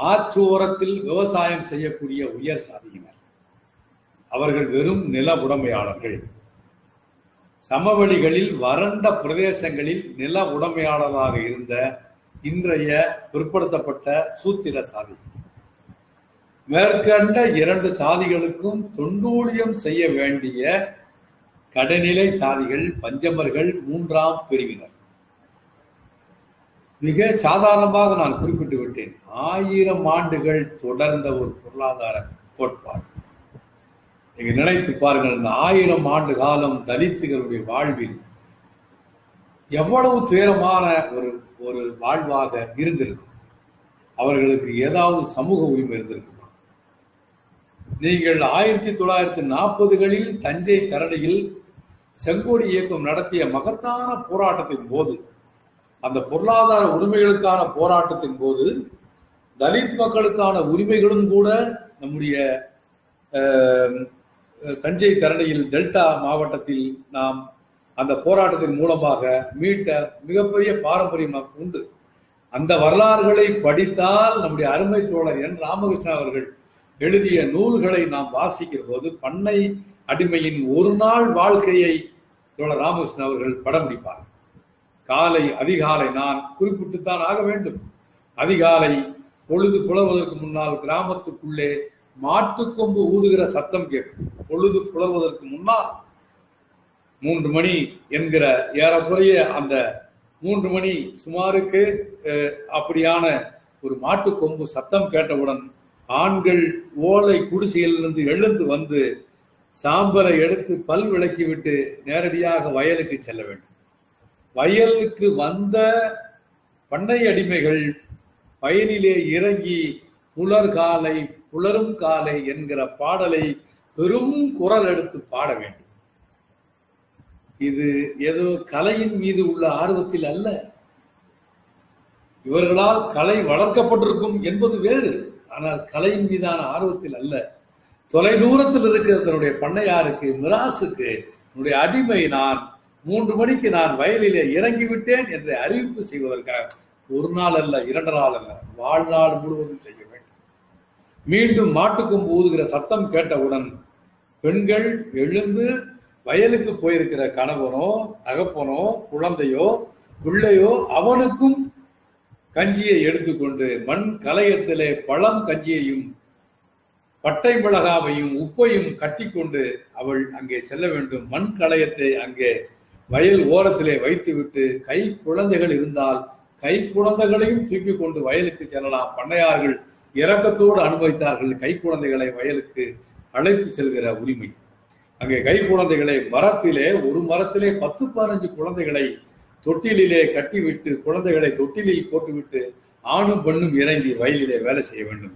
ஆற்றோரத்தில் விவசாயம் செய்யக்கூடிய உயர் சாதியினர், அவர்கள் வெறும் நில உடைமையாளர்கள். சமவெளிகளில் வறண்ட பிரதேசங்களில் நில உடைமையாளராக இருந்த இன்றைய பிற்படுத்தப்பட்ட சூத்திர சாதி. மேற்கண்ட 2 சாதிகளுக்கும் தொண்டூழியம் செய்ய வேண்டிய கடைநிலை சாதிகள், பஞ்சமர்கள், 3ஆம் பிரிவினர். மிக சாதாரணமாக நான் குறிப்பிட்டு விட்டேன். 1000 ஆண்டுகள் தொடர்ந்த ஒரு பொருளாதார கோட்பாடு. நீங்க நினைத்து பாருங்கள், இந்த 1000 ஆண்டு காலம் தலித்துகளுடைய வாழ்வில் எவ்வளவு துயரமான ஒரு வாழ்வாக இருந்திருக்கும். அவர்களுக்கு ஏதாவது சமூக உரிமை இருந்திருக்குமா? நீங்கள் 1940களில் தஞ்சை தரணியில் செங்கோடி இயக்கம் நடத்திய மகத்தான போராட்டத்தின் போது, அந்த பொருளாதார உரிமைகளுக்கான போராட்டத்தின் போது தலித் மக்களுக்கான உரிமைகளும் கூட நம்முடைய தஞ்சை தரணியில் டெல்டா மாவட்டத்தில் நாம் அந்த போராட்டத்தின் மூலமாக மீட்ட மிகப்பெரிய பாரம்பரியம் உண்டு. அந்த வரலாறுகளை படித்தால் நம்முடைய அருமை தோழர் என் ராமகிருஷ்ணன் அவர்கள் எழுதிய நூல்களை நாம் வாசிக்கிற போது பண்ணை அடிமையின் ஒரு நாள் வாழ்க்கையை தோழர் ராமகிருஷ்ணன் அவர்கள் படம் பிடிப்பார். அதிகாலை நான் குறிப்பிட்டுத்தான் ஆக வேண்டும். அதிகாலை பொழுது புலர்வதற்கு முன்னால் கிராமத்துக்குள்ளே மாட்டுக்கொம்பு ஊதுகிற சத்தம் கேட்கும். பொழுது புலர்வதற்கு முன்னால் 3 மணி என்கிற ஏறக்குறைய அந்த 3 மணி சுமாருக்கு அப்படியான ஒரு மாட்டுக்கொம்பு சத்தம் கேட்டவுடன் ஆண்கள் ஓலை குடிசையிலிருந்து எழுந்து வந்து சாம்பலை எடுத்து பல் விளக்கி விட்டு நேரடியாக வயலுக்கு செல்ல வேண்டும். வயலுக்கு வந்த பண்ணை அடிமைகள் வயலிலே இறங்கி புலரும் காலை என்கிற பாடலை பெரும் குரல் எடுத்து பாட வேண்டும். இது ஏதோ கலையின் மீது உள்ள ஆர்வத்தில் அல்ல. இவர்களால் கலை வளர்க்கப்பட்டிருக்கும் என்பது வேறு. ஆனால் கலையின் மீதான ஆர்வத்தில் அல்ல. தொலைதூரத்தில் இருக்கிற தன்னுடைய பண்ணையாருக்கு, மிராசுக்கு, என்னுடைய அடிமை நான் 3 மணிக்கு நான் வயலிலே இறங்கிவிட்டேன் என்று அறிவிப்பு செய்வதற்காக ஒரு நாள் அல்ல, 2 நாள் அல்ல, வாழ்நாள் முழுவதும் செய்ய வேண்டும். மீண்டும் மாட்டுக்கொம்பு ஊதுகிற சத்தம் கேட்டவுடன் பெண்கள் எழுந்து வயலுக்கு போயிருக்கிற கணவனோ தகப்பனோ குழந்தையோ பிள்ளையோ அவனுக்கும் கஞ்சியை எடுத்துக்கொண்டு மண் கலையத்திலே பழம் கஞ்சியையும் பட்டை மிளகாவையும் உப்பையும் கட்டி கொண்டு அவள் அங்கே செல்ல வேண்டும். மண் கலையத்தை அங்கே வயல் ஓரத்திலே வைத்துவிட்டு கை குழந்தைகள் இருந்தால் கை குழந்தைகளையும் தூக்கி கொண்டு வயலுக்கு செல்லலாம். பண்ணையார்கள் இரக்கத்தோடு அனுமதித்தார்கள் கை குழந்தைகளை வயலுக்கு அழைத்து செல்கிற உரிமை. அங்கே கை குழந்தைகளை ஒரு மரத்திலே 10-15 குழந்தைகளை தொட்டிலே கட்டிவிட்டு குழந்தைகளை தொட்டிலில் போட்டுவிட்டு ஆணும் பெண்ணும் இறங்கி வயலிலே வேலை செய்ய வேண்டும்.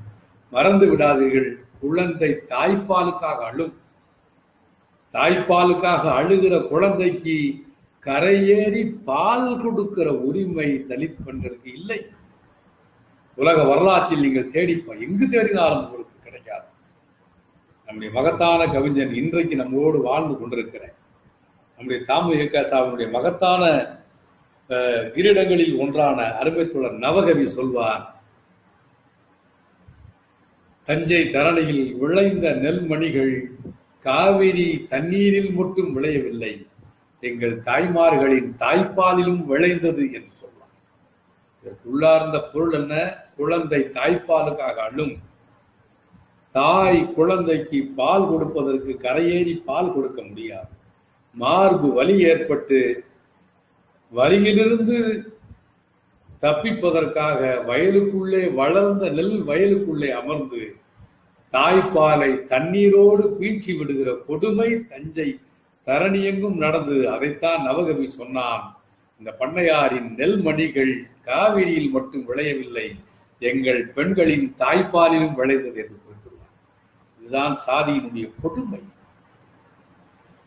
மறந்து விடாதீர்கள், குழந்தை தாய்ப்பாலுக்காக அழும். தாய்ப்பாலுக்காக அழுகிற குழந்தைக்கு கரையேறி பால் கொடுக்கிற உரிமை தலித் பெண்களுக்கு இல்லை. உலக வரலாற்றில் நீங்கள் எங்கு தேடினாலும் உங்களுக்கு கிடைக்காது. நம்முடைய மகத்தான கவிஞன் இன்றைக்கு நம்மோடு வாழ்ந்து கொண்டிருக்கிற நம்முடைய தாமு மகத்தான கிரீடங்களில் ஒன்றான அருமைத்தோழர் நவகவி சொல்வார், தஞ்சை தரணியில் விளைந்த நெல்மணிகள் காவிரி தண்ணீரில் மட்டும் விளையவில்லை, எங்கள் தாய்மார்களின் தாய்ப்பாலிலும் விளைந்தது என்று சொல்வார். இதற்குள்ளார்ந்த பொருள் என்ன? குழந்தை தாய்ப்பாலுக்காக அழும். தாய் குழந்தைக்கு பால் கொடுப்பதற்கு கரையேறி பால் கொடுக்க முடியாது. மார்பு வலி ஏற்பட்டு வலியிலிருந்து தப்பிப்பதற்காக வயலுக்குள்ளே வளர்ந்த நெல் வயலுக்குள்ளே அமர்ந்து தாய்ப்பாலை தண்ணீரோடு பீழ்ச்சி விடுகிற கொடுமை தஞ்சை தரணியெங்கும் நடந்தது. அதைத்தான் நவகவி சொன்னான், இந்த பண்ணையாரின் நெல்மணிகள் காவிரியில் மட்டும் விளையவில்லை, எங்கள் பெண்களின் தாய்ப்பாலிலும் விளைந்தது என்று குறிப்பிடுவார். இதுதான் சாதியினுடைய கொடுமை.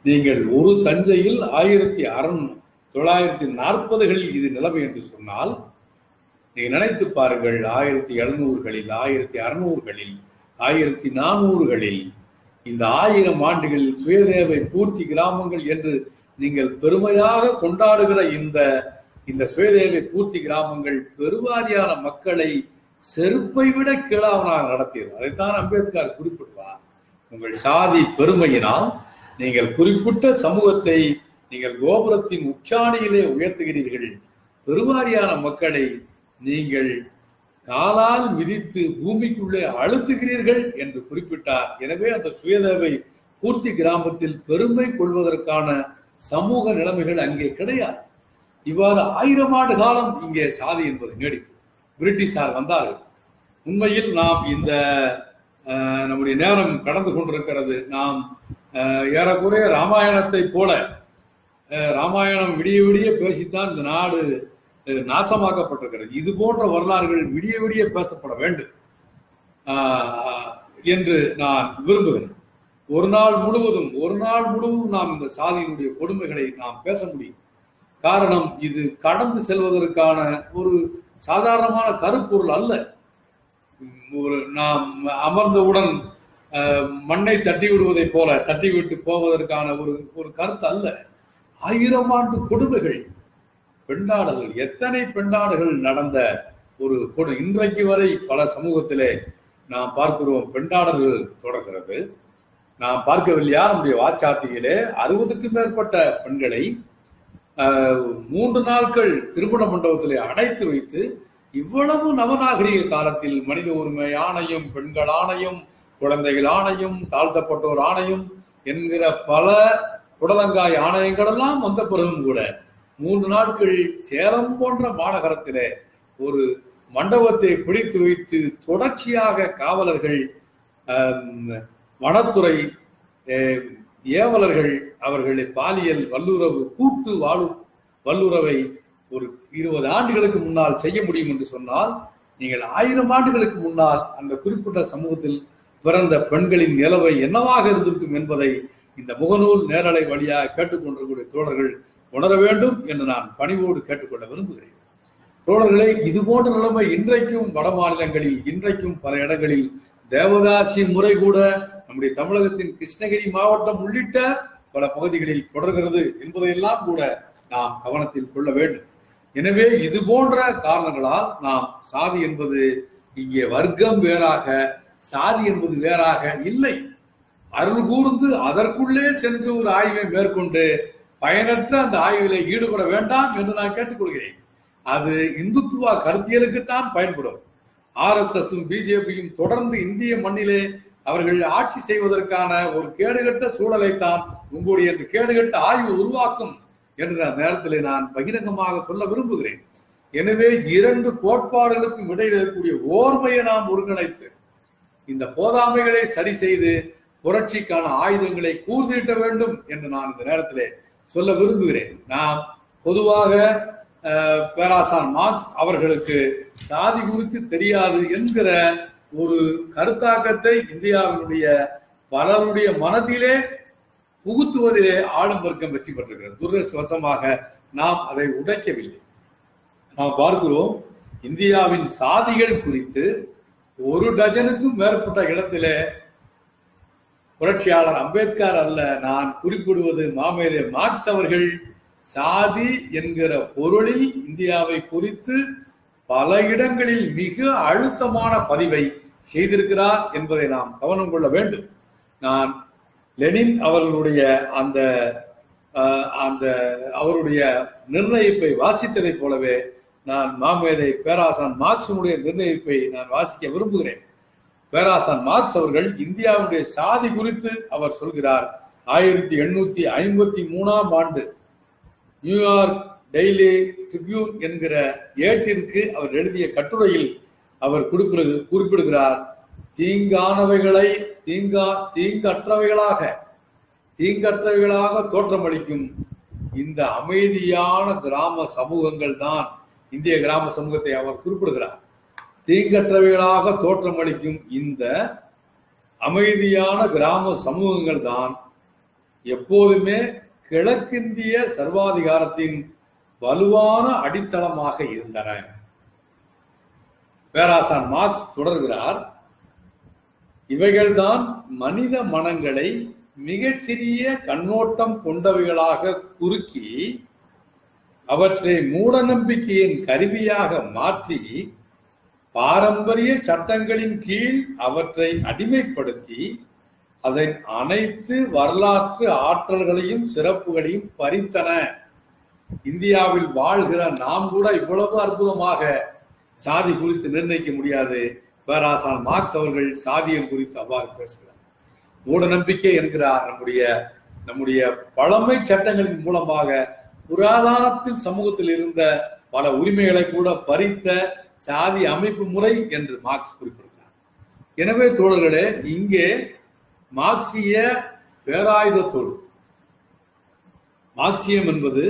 நீங்கள் ஒரு தஞ்சையில் 1940களில் இது நிலைமை என்று சொன்னால், நீங்கள் நினைத்து பாருங்கள், 1700களில் 1600களில் 1400களில் இந்த 1000 ஆண்டுகளில் சுயதேவை பூர்த்தி கிராமங்கள் என்று நீங்கள் பெருமையாக கொண்டாடுகிற இந்த சுயதேவை பூர்த்தி கிராமங்கள் பெருவாரியான மக்களை செருப்பை விட கீழாவனாக நடத்தியது. அதைத்தான் அம்பேத்கர் குறிப்பிடுவார். உங்கள் சாதி பெருமையினால் நீங்கள் குறிப்பிட்ட சமூகத்தை நீங்கள் கோபுரத்தின் உச்சாணியிலே உயர்த்துகிறீர்கள், பெருவாரியான மக்களை நீங்கள் காலால் மிதித்து பூமிக்குள்ளே அழுத்துகிறீர்கள் என்று குறிப்பிட்டார். எனவே அந்த சுயதேவை பூர்த்தி கிராமத்தில் பெருமை கொள்வதற்கான சமூக நிலைமைகள் அங்கே கிடையாது. இவ்வாறு 1000 ஆண்டு காலம் இங்கே சாதி என்பது நீடித்து பிரிட்டிஷார் வந்தார்கள். உண்மையில் நாம் இந்த நம்முடைய நேரம் கடந்து கொண்டிருக்கிறது. நாம் ஏறக்குறைய ராமாயணத்தை போல, ராமாயணம் விடிய விடிய பேசித்தான் இந்த நாடு நாசமாக்கப்பட்டிருக்கிறது. இது போன்ற வரலாறுகள் விடிய விடிய பேசப்பட வேண்டும் என்று நான் விரும்புகிறேன். ஒரு நாள் முழுவதும் நாம் இந்த சாதியினுடைய கொடுமைகளை நாம் பேச முடியும். காரணம், இது கடந்து செல்வதற்கான ஒரு சாதாரணமான கருப்பொருள் அல்ல. நாம் அமர்ந்தவுடன் மண்ணை தட்டி விடுவதை போல தட்டி விட்டு போவதற்கான ஒரு கருத்து அல்ல. 1000 ஆண்டு கொடுமைகள், பெண்டாடல்கள், எத்தனை பெண்டாடுகள் நடந்த ஒரு இன்றைக்கு வரை பல சமூகத்திலே நாம் பார்க்கிறோம். பெண்டாடல்கள் தொடர்கிறது. நாம் பார்க்கவில்லையா? நம்முடைய வாச்சாத்தியிலே 60க்கும் மேற்பட்ட பெண்களை 3 நாட்கள் திருமண மண்டபத்திலே அடைத்து வைத்து, இவ்வளவு நவநாகரிக காலத்தில் மனித உரிமை ஆணையம், பெண்கள் ஆணையம், குழந்தைகள் ஆணையம், தாழ்த்தப்பட்டோர் ஆணையம் என்கிற பல புடலங்காய் ஆணையங்கள் எல்லாம் வந்த பிறகும் கூட 3 நாட்கள் சேலம் போன்ற மாநகரத்திலே ஒரு மண்டபத்தை பிடித்து வைத்து தொடர்ச்சியாக காவலர்கள், வனத்துறை ஏவலர்கள் அவர்களை பாலியல் வல்லுறவு, கூட்டு வல்லுறவை ஒரு 20 ஆண்டுகளுக்கு முன்னால் செய்ய முடியும் என்று சொன்னால், நீங்கள் 1000 ஆண்டுகளுக்கு முன்னால் அந்த குறிப்பிட்ட சமூகத்தில் பிறந்த பெண்களின் நிலவை என்னவாக இருந்திருக்கும் என்பதை இந்த முகநூல் நேரலை வழியாக கேட்டுக்கொண்டிருக்கக்கூடிய தோழர்கள் உணர வேண்டும் என்று நான் பணிவோடு கேட்டுக்கொள்ள விரும்புகிறேன். தோழர்களே, இது போன்ற நிலைமை இன்றைக்கும் வட மாநிலங்களில், இன்றைக்கும் பல இடங்களில் தேவதாசி முறை கூட நம்முடைய தமிழகத்தின் கிருஷ்ணகிரி மாவட்டம் உள்ளிட்ட பல பகுதிகளில் தொடர்கிறது என்பதையெல்லாம் கூட நாம் கவனத்தில் கொள்ள வேண்டும். எனவே இது போன்ற காரணங்களால் நாம் சாதி என்பது இங்கே வர்க்கம் வேறாக, சாதி என்பது வேறாக இல்லை. அருள் கூர்ந்து அதற்குள்ளே சென்று ஒரு ஆய்வை மேற்கொண்டு பயனற்ற அந்த ஆய்விலே ஈடுபட வேண்டாம் என்று நான் கேட்டுக்கொள்கிறேன். அது இந்துத்துவ கருத்தியலுக்குத்தான் பயன்படும். RSSும் பிஜேபியும் தொடர்ந்து இந்திய மண்ணிலே அவர்கள் ஆட்சி செய்வதற்கான ஒரு கேடுகட்ட சூழலைத்தான் உங்களுடைய இந்த கேடுகட்ட ஆய்வு உருவாக்கும் என்ற நேரத்திலே நான் பகிரங்கமாக சொல்ல விரும்புகிறேன். எனவே 2 கோட்பாடுகளுக்கும் இடையில் இருக்கக்கூடிய ஓர்மையை நாம் ஒருங்கிணைத்து இந்த போதாமைகளை சரி செய்து புரட்சிக்கான ஆயுதங்களை கூர்தீட்ட வேண்டும் என்று நான் இந்த நேரத்திலே சொல்ல விரும்புகிறேன். நாம் பொதுவாக பேராசான் மார்க்ஸ் அவர்களுக்கு சாதி குறித்து தெரியாது என்கிற ஒரு கருத்தாக்கத்தை இந்தியாவினுடைய பலருடைய மனதிலே புகுத்துவதிலே ஆளும் வர்க்கம் வெற்றி பெற்றிருக்கிறது. துரதிர்ஷ்டவசமாக நாம் அதை உடைக்கவில்லை. நாம் பார்க்கிறோம், இந்தியாவின் சாதிகள் குறித்து ஒரு டஜனுக்கும் மேற்பட்ட இடத்திலே புரட்சியாளர் அம்பேத்கர் அல்ல, நான் குறிப்பிடுவது மாமேதை மார்க்ஸ் அவர்கள் சாதி என்கிற பொருளில் இந்தியாவை குறித்து பல இடங்களில் மிக அழுத்தமான பதிவை செய்திருக்கிறார் என்பதை நாம் கவனம் கொள்ள வேண்டும். நான் லெனின் அவர்களுடைய அந்த அவருடைய நிர்ணயிப்பை வாசித்ததை போலவே நான் மாமேதை பேராசான் மார்க்சினுடைய நிர்ணயிப்பை நான் வாசிக்க விரும்புகிறேன். பேராசான் மார்க்ஸ் அவர்கள் இந்தியாவுடைய சாதி குறித்து அவர் சொல்கிறார். 1853 ஆண்டு நியூயார்க் டெய்லி ட்ரிபியூன் என்கிற ஏட்டிற்கு அவர் எழுதிய கட்டுரையில் அவர் குறிப்பிடுகிறார், தீங்கானவைகளை தீங்கற்றவைகளாக தோற்றமளிக்கும் இந்த அமைதியான கிராம சமூகங்கள் தான், இந்திய கிராம சமூகத்தை அவர் குறிப்பிடுகிறார். தீங்கற்றவைகளாக தோற்றமளிக்கும் இந்த அமைதியான கிராம சமூகங்கள் தான் எப்போதுமே கிழக்கிந்திய சர்வாதிகாரத்தின் வலுவான அடித்தளமாக இருந்தன. பேராசான் மார்க்ஸ் தொடர்கிறார், இவைகள்தான் மனித மனங்களை மிகச்சிறிய கண்ணோட்டம் கொண்டவைகளாக குறுக்கி அவற்றை மூட நம்பிக்கையின் கருவியாக மாற்றி பாரம்பரிய சட்டங்களின் கீழ் அவற்றை அடிமைப்படுத்தி அதன் அனைத்து வரலாற்று ஆற்றல்களையும் சிறப்புகளையும் பறித்தன. இந்தியாவில் வாழ்கிற நாம் கூட இவ்வளவு அற்புதமாக சாதி குறித்து நிர்ணயிக்க முடியாது. பேராசான் மார்க்ஸ் அவர்கள் சாதியம் குறித்து அவ்வாறு பேசுகிறார். மூட நம்பிக்கை என்கிறார். நம்முடைய பழமை சட்டங்களின் மூலமாக புராதனத்தில் சமூகத்தில் இருந்த பல உரிமைகளை கூட பறித்த சாதி அமைப்பு முறை என்று மார்க்ஸ் குறிப்பிடுகிறார். எனவே தோழர்களே, இங்கே மார்க்சிய பேராயுதத்தோடு மார்க்சியம் என்பது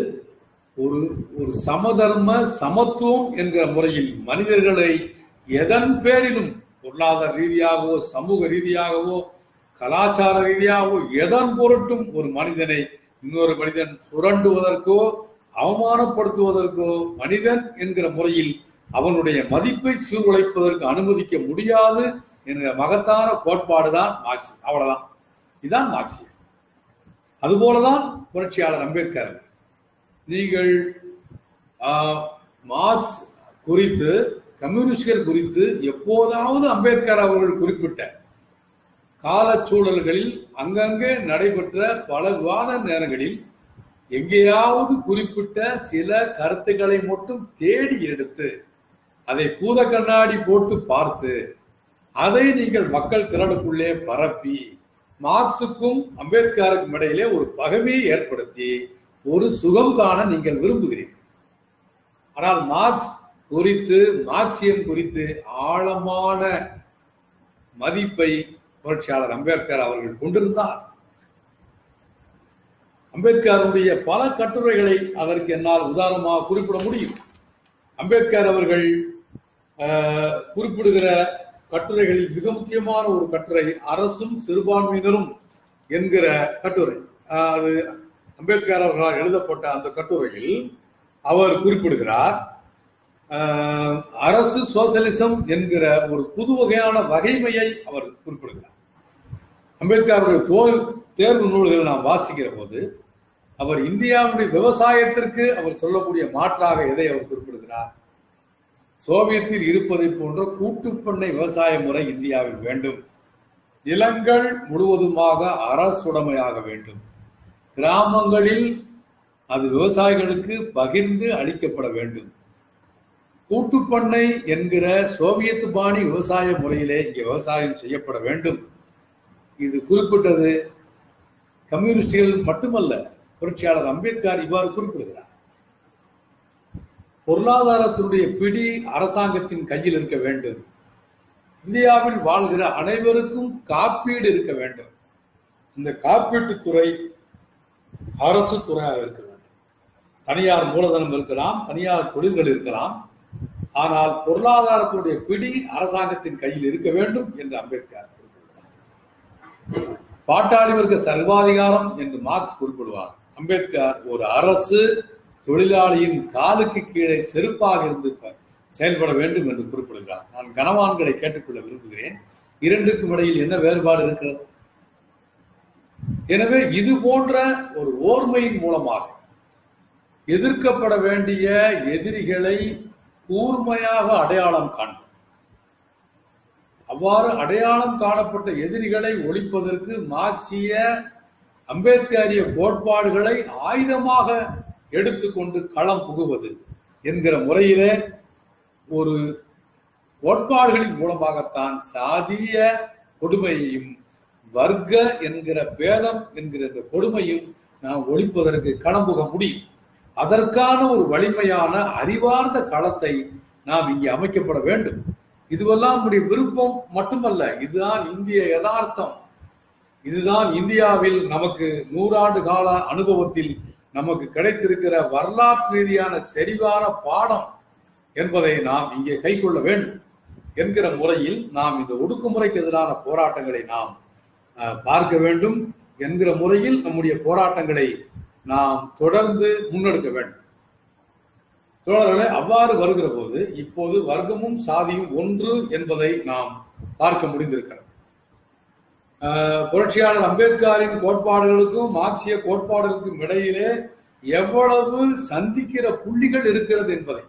ஒரு சமதர்ம சமத்துவம் என்கிற முறையில் மனிதர்களை எதன் பேரிலும் பொருளாதார ரீதியாகவோ சமூக ரீதியாகவோ கலாச்சார ரீதியாகவோ எதன் பொருட்டும் ஒரு மனிதனை இன்னொரு மனிதன் சுரண்டுவதற்கோ அவமானப்படுத்துவதற்கோ மனிதன் என்கிற முறையில் அவனுடைய மதிப்பை சீர்குலைப்பதற்கு அனுமதிக்க முடியாது என்கிற மகத்தான கோட்பாடுதான் மார்க்சியம். அவ்வளவுதான், இதுதான் மார்க்சியம். அதுபோலதான் புரட்சியாளர் அம்பேத்கர். நீங்கள் மார்க்ஸ் குறித்து, கம்யூனிஸ்டுகள் குறித்து எப்போதாவது அம்பேத்கர் அவர்கள் குறிப்பிட்ட காலச்சூழல்களில் அங்கங்கே நடைபெற்ற பல விவாத நேரங்களில் எங்கேயாவது குறிப்பிட்ட சில கருத்துக்களை மட்டும் தேடி எடுத்து அதை பூத கண்ணாடி போட்டு பார்த்து அதை நீங்கள் மக்கள் திரளுக்குள்ளே பரப்பி மார்க்சுக்கும் அம்பேத்கருக்கும் இடையிலே ஒரு பகைமையை ஏற்படுத்தி ஒரு சுகம் காண நீங்கள் விரும்புகிறீர்கள். ஆனால் மார்க்ஸ் குறித்து, மார்க்சியம் குறித்து ஆழமான மதிப்பை புரட்சியாளர் அம்பேத்கர் அவர்கள் கொண்டிருந்தார். அம்பேத்கருடைய பல கட்டுரைகளை அதற்கு என்னால் உதாரணமாக குறிப்பிட முடியும். அம்பேத்கர் அவர்கள் குறிப்பிடுகிற கட்டுரைகளில் மிக முக்கியமான ஒரு கட்டுரை அரசும் சிறுபான்மையினரும் என்கிற கட்டுரை. அது அம்பேத்கர் அவர்களால் எழுதப்பட்ட அந்த கட்டுரையில் அவர் குறிப்பிடுகிறார், அரசு சோசியலிசம் என்கிற ஒரு புது வகையான வகைமையை அவர் குறிப்பிடுகிறார். அம்பேத்கருடைய தேர்வு நூல்களை நாம் வாசிக்கிற போது அவர் இந்தியாவுடைய விவசாயத்திற்கு அவர் சொல்லக்கூடிய மாற்றாக எதை அவர் குறிப்பிடுகிறார்? சோவியத்தில் இருப்பதை போன்ற கூட்டுப்பண்ணை விவசாய முறை இந்தியாவில் வேண்டும். நிலங்கள் முழுவதுமாக அரசுடைமையாக வேண்டும். கிராமங்களில் அது விவசாயிகளுக்கு பகிர்ந்து அளிக்கப்பட வேண்டும். கூட்டுப்பண்ணை என்கிற சோவியத் பாணி விவசாய முறையிலே இங்கே விவசாயம் செய்யப்பட வேண்டும். இது குறிப்பிட்டது கம்யூனிஸ்டுகள் மட்டுமல்ல, புரட்சியாளர் அம்பேத்கர் இவ்வாறு குறிப்பிடுகிறார். பொருளாதாரத்தினுடைய பிடி அரசாங்கத்தின் கையில் இருக்க வேண்டும். இந்தியாவில் வாழ்கிற அனைவருக்கும் காப்பீடு இருக்க வேண்டும். இந்த காப்பீட்டுத்துறை அரசு துறையாக இருக்க வேண்டும். தனியார் மூலதனம் இருக்கலாம், தனியார் தொழில்கள் இருக்கலாம், ஆனால் பொருளாதாரத்தினுடைய பிடி அரசாங்கத்தின் கையில் இருக்க வேண்டும் என்று அம்பேத்கர் குறிப்பிடுகிறார். பாட்டாளி வர்க்க சர்வாதிகாரம் என்று மார்க்ஸ் குறிப்பிடுவார். அம்பேத்கர் ஒரு அரசு தொழிலாளியின் காலுக்கு கீழே செருப்பாக இருந்து செயல்பட வேண்டும் என்று குறிப்பிடுகிறார். நான் கனவான்களை கேட்டுக்கொள்ள விரும்புகிறேன், இரண்டுக்கும் இடையில் என்ன வேறுபாடு இருக்கிறது? எனவே இது போன்ற ஒரு ஓர்மையின் மூலமாக எதிர்க்கப்பட வேண்டிய எதிரிகளை கூர்மையாக அடையாளம் காண்போம். அவ்வாறு அடையாளம் காணப்பட்ட எதிரிகளை ஒழிப்பதற்கு மார்க்சிய அம்பேத்கரிய கோட்பாடுகளை ஆயுதமாக எடுத்துக்கொண்டு களம் புகுவது என்கிற முறையிலே ஒரு கோட்பாடுகளின் மூலமாகத்தான் சாதிய கொடுமையையும் வர்க்க என்கிற பேதம் என்கிற இந்த கொடுமையும் நாம் ஒழிப்பதற்கு களம் புக முடியும். அதற்கான ஒரு வலிமையான அறிவார்ந்த களத்தை நாம் இங்கே அமைக்கப்பட வேண்டும். இதுவெல்லாம் நம்முடைய விருப்பம் மட்டுமல்ல, இதுதான் இந்திய யதார்த்தம். இதுதான் இந்தியாவில் நமக்கு 100 ஆண்டு கால அனுபவத்தில் நமக்கு கிடைத்திருக்கிற வரலாற்று ரீதியான செறிவான பாடம் என்பதை நாம் இங்கே கைக்கொள்ள வேண்டும் என்கிற முறையில் நாம் இந்த ஒடுக்குமுறைக்கு எதிரான போராட்டங்களை நாம் பார்க்க வேண்டும் என்கிற முறையில் நம்முடைய போராட்டங்களை நாம் தொடர்ந்து முன்னெடுக்க வேண்டும். தோழர்களே, அவ்வாறு வருகிற போது இப்போது வர்க்கமும் சாதியும் ஒன்று என்பதை நாம் பார்க்க முடிந்திருக்கிறது. புரட்சியாளர் அம்பேத்கரின் கோட்பாடுகளுக்கும் மார்க்சிய கோட்பாடுகளுக்கும் இடையிலே எவ்வளவு சந்திக்கிற புள்ளிகள் இருக்கிறது என்பதை,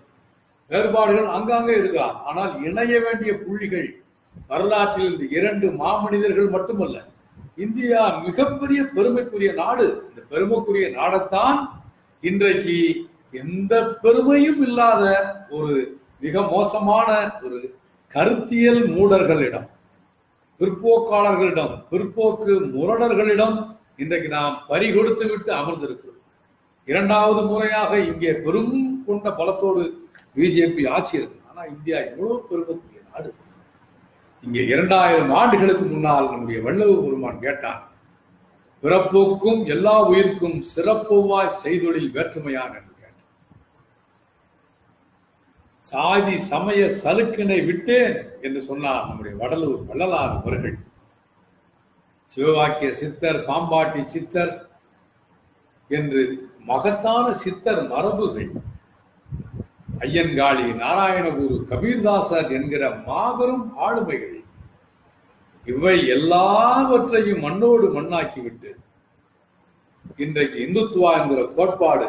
வேறுபாடுகள் ஆங்காங்கே இருக்கலாம், ஆனால் இணைய வேண்டிய புள்ளிகள் வரலாற்றில் இந்த 2 மாமனிதர்கள் மட்டுமல்ல, இந்தியா மிகப்பெரிய பெருமைக்குரிய நாடு. இந்த பெருமைக்குரிய நாடைத்தான் இன்றைக்கு எந்த பெருமையும் இல்லாத ஒரு மிக மோசமான ஒரு கருத்தியல் மூடர்களிடம், பிற்போக்காளர்களிடம், பிற்போக்கு முரடர்களிடம் இன்றைக்கு நாம் பறிகொடுத்து விட்டு அமர்ந்திருக்கிறோம். 2வது முறையாக இங்கே பெரும் கொண்ட பலத்தோடு பிஜேபி ஆட்சி இருக்கு. ஆனா இந்தியா எவ்வளவு பெருமைக்குரிய நாடு. இங்கே 2000 ஆண்டுகளுக்கு முன்னால் நம்முடைய வள்ளுவ பெருமான் கேட்டான், பிறப்போக்கும் எல்லா உயிர்க்கும் சிறப்புவாய் செய்தொழில் வேற்றுமையான் என்று கேட்டான். சாதி சமய சலுக்கினை விட்டேன் என்று சொன்னார் நம்முடைய வள்ளலார் அவர்கள். சிவவாக்கிய சித்தர், பாம்பாட்டி சித்தர் என்று மகத்தான சித்தர் மரபுகள், ஐயன்காளி, நாராயணகுரு, கபீர்தாசர் என்கிற மாபெரும் ஆளுமைகள், இவை எல்லாவற்றையும் மண்ணோடு மண்ணாக்கிவிட்டு இன்றைக்கு இந்துத்துவா என்கிற கோட்பாடு